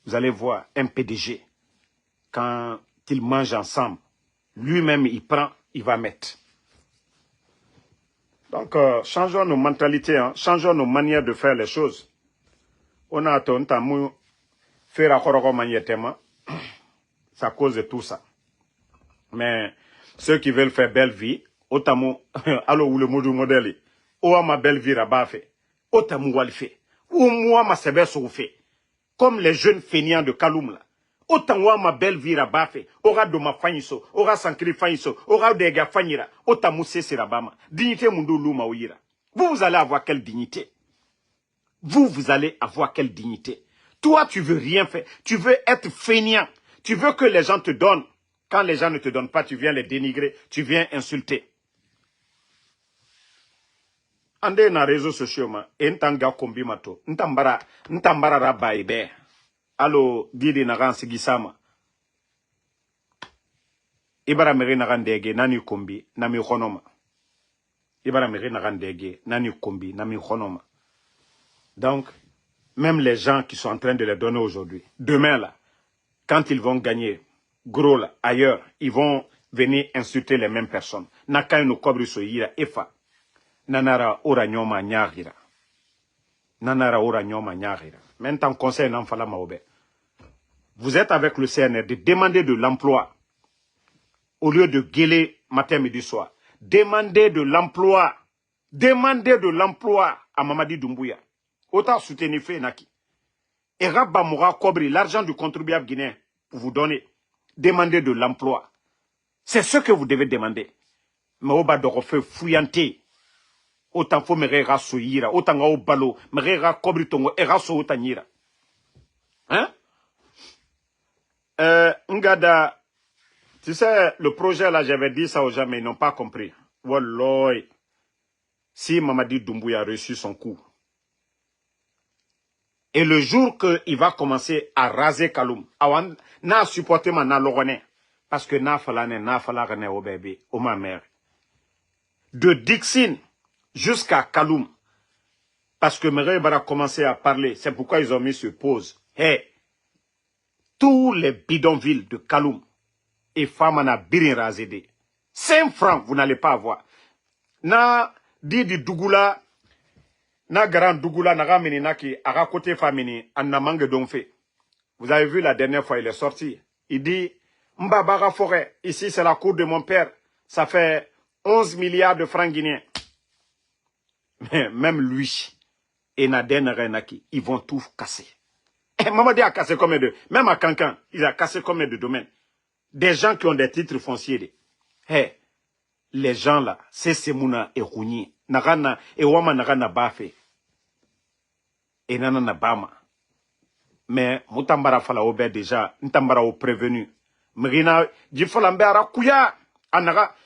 vous allez voir un PDG. Quand ils mangent ensemble, lui-même, il prend, il va mettre. Donc, changeons nos mentalités, hein, changeons nos manières de faire les choses. On a attendu faire à magnétement. C'est à cause de tout ça. Mais ceux qui veulent faire belle vie, autant alors où le mot du modèle, ou ma belle vie là-bas fait, autant moi le fait, ou moi ma sebe fait, comme les jeunes feignants de Kaloum là. Autant moi ma belle vie là-bas fait, aura de ma fanyiso, aura sankri fanyiso, aura de ga fanyira, autant mousse c'est là-bas. Dignité mundo luma ouira. Vous allez avoir quelle dignité? Vous allez avoir quelle dignité? Toi, tu veux rien faire. Tu veux être feignant. Tu veux que les gens te donnent. Quand les gens ne te donnent pas, tu viens les dénigrer. Tu viens insulter. Ande na réseaux sociaux ma. Entanga kombi mato. Ntambara raba ibe. Alo didi na ran sigisama. Ibara meri na ran dege nani kombi nami khonoma. Ibara meri na ran dege nani kombi nami khonoma. Donc, même les gens qui sont en train de les donner aujourd'hui, demain là, quand ils vont gagner gros là, ailleurs, ils vont venir insulter les mêmes personnes. Naka no kobri so yira efa. Nanara ora nyoma nyagira. Nanara ora nyoma nyagira. Maintenant, conseil n'enfala maobe. Vous êtes avec le CNR de demander de l'emploi au lieu de gueuler matin, midi, soir. Demandez de l'emploi. Demandez de l'emploi à Mamadi Doumbouya. Autant soutenir Fenaki. Et Rabba Moura Kobri, l'argent du contribuable guinéen, pour vous donner. Demandez de l'emploi. C'est ce que vous devez demander. Mais au bas de refaire fouillanter. Autant faut me rera soyira. Autant au balo. Me rera Kobri tongo. Era so autanira. Hein? Ngada. Tu sais, le projet là, j'avais dit ça aux gens, mais ils n'ont pas compris. Walloy. Si Mamadi Doumbouya a reçu son coup. Et le jour qu'il va commencer à raser Kaloum, n'a supporté ma na logone, parce que n'a falane au bébé, au ma mère. De Dixine jusqu'à Kaloum, parce que Mere va commencer à parler, c'est pourquoi ils ont mis sur pause. Hey, tous les bidonvilles de Kaloum et Famana Birin Razede. 5 francs, vous n'allez pas avoir. Na Didi Dougoula, na Garan Dougoula, na Ramini Naki, à côté Famini, en Namangue Donfe. Vous avez vu la dernière fois, il est sorti. Il dit, Mbabara Forêt, ici c'est la cour de mon père. Ça fait 11 milliards de francs guinéens. Mais même lui et Naden Renaki, ils vont tout casser. Mamadi a cassé combien de... Même à Cancan, il a cassé combien de domaines. Des gens qui ont des titres fonciers. Hey, les gens là, c'est Semouna et Rouni. Nagana et Wama Nagana Bafé. Et Nanana Bama. Mais Moutambara Fala Ober déjà, Ntambara au prévenu. Mrina, Djifalambera Kouya.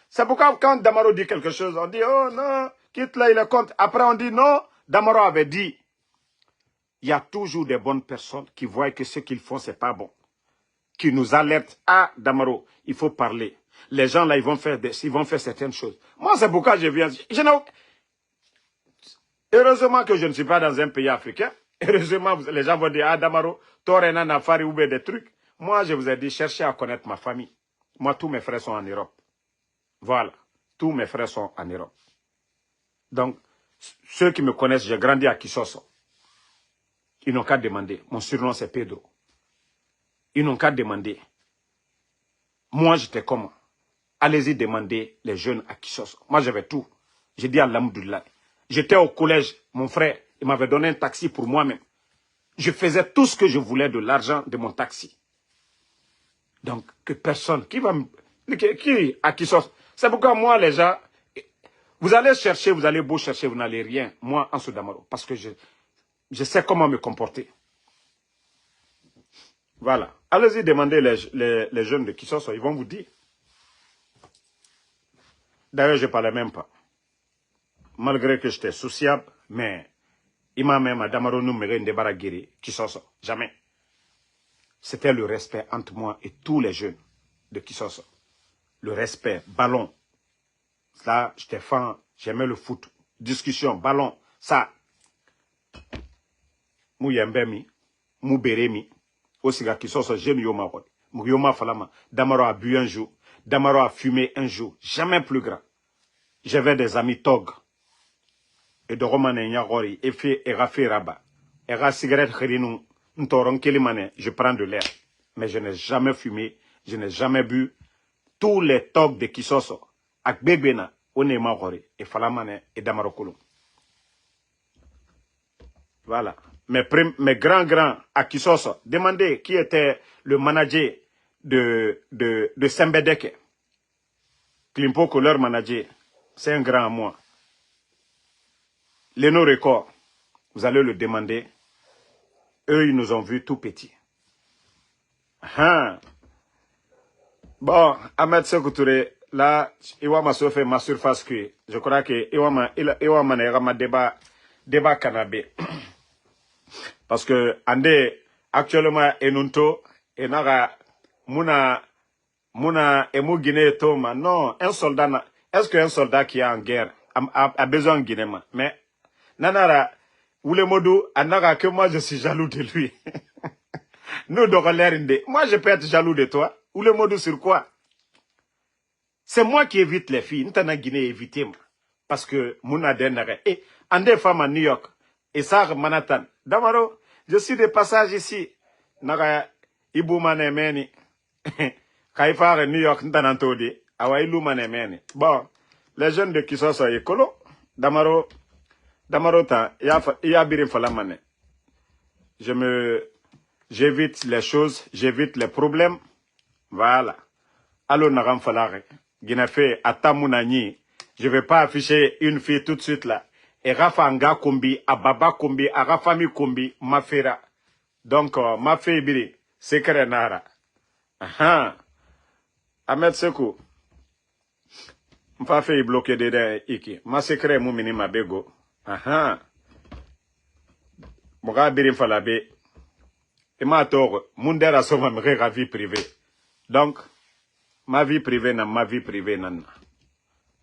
C'est pourquoi quand Damaro dit quelque chose, on dit, oh non, quitte là, il est contre. Après on dit non, Damaro avait dit. Il y a toujours des bonnes personnes qui voient que ce qu'ils font, c'est pas bon. Qui nous alertent. Ah, Damaro, il faut parler. Les gens là, ils vont faire certaines choses. Moi, c'est pourquoi je viens. Heureusement que je ne suis pas dans un pays africain. Heureusement, les gens vont dire, ah, Damaro, Torena Nafari ou des trucs. Moi, je vous ai dit, cherchez à connaître ma famille. Moi, tous mes frères sont en Europe. Voilà. Tous mes frères sont en Europe. Donc, ceux qui me connaissent, j'ai grandi à Kisoso. Ils n'ont qu'à demander. Mon surnom, c'est Pedro. Ils n'ont qu'à demander. Moi, j'étais comment? Allez-y demander les jeunes à Kisoso. Moi, j'avais tout. J'ai dit à l'Amdoullah. J'étais au collège. Mon frère, il m'avait donné un taxi pour moi-même. Je faisais tout ce que je voulais de l'argent de mon taxi. Donc, que personne, qui va me... Qui à Kisoso? C'est pourquoi moi, les gens, vous allez chercher, vous allez beau chercher, vous n'allez rien. Moi, en Soudamaro. Parce que je sais comment me comporter. Voilà. Allez-y demander les jeunes de Kisoso, ils vont vous dire. D'ailleurs, je ne parlais même pas. Malgré que j'étais sociable, mais il m'a même à Damaro nous me débarraguer Kisoso. Jamais. C'était le respect entre moi et tous les jeunes de Kisoso. Le respect, ballon. Là, j'étais fan, j'aimais le foot. Discussion, ballon, ça. Mou yembemi, mou beremi. Osiga Kisoso, j'aime Yoma. Mou Yoma Falama. Damaro a bu un jour. Damaro a fumé un jour. Jamais plus grand. J'avais des amis Tog. Et de Romane Nyagori, Efe et Rafi Rabat. Et la cigarette Kherinou, Ntoron Kelimane, je prends de l'air. Mais je n'ai jamais fumé, je n'ai jamais bu. Tous les Tog de Kisoso, ak Bebena, One Magori, et Falamane et Damaro Koulou. Voilà. Mes grands à Kisoso, demandez qui était le manager de Sembedeke. Klimpoko, leur manager, c'est un grand à moi. Les no-records, vous allez le demander. Eux, ils nous ont vus tout petits. Bon, Ahmed Sekou-Touré, là, Iwama se fait ma surface cuit. Je crois que Iwama n'est pas débat canabé. Parce que, actuellement, Enunto, Enara, Mouna, Emu Guinée, Toma. Non, un soldat, est-ce qu'un soldat qui est en guerre a besoin de Guinée, mais, Nanara, ou le modou, Anara, que moi je suis jaloux de lui. Nous, moi je peux être jaloux de toi. Ou le modou sur quoi? C'est moi qui évite les filles. N'tana Guinée éviter moi. Parce que Mouna Denare. Et Andé femme à New York. Et ça, Manhattan. Damaro, je suis de passage ici. Naga Ibu Manemeni. Kaifare New York, N'tanantodi. Awa Ilu Manemeni. Bon, les jeunes de Kisoso écolo. Damaro ta, ya birim falamane. J'évite les choses, j'évite les problèmes. Voilà. Allo Naram Falare. Guinéfé, Atamounani. Je ne vais pas afficher une fille tout de suite là. Et Rafa Anga Kombi, Ababa Kombi, Arafami Kombi, Mafera. Donc, ma fille Biri, secret Nara. Ahmed Sekou. M'a fait bloquer dedans iki. Ma secret moumini ma bego. Moga Birim Falabe. Et ma tort, Mundera Soma me vie privée. Donc, ma vie privée n'a ma vie privée n'a.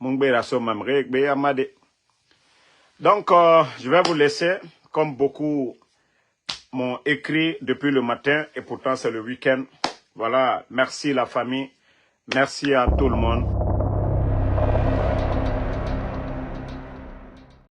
Mungbe Soma me amade. Donc, je vais vous laisser, comme beaucoup m'ont écrit depuis le matin et pourtant c'est le week-end. Voilà, merci la famille, merci à tout le monde.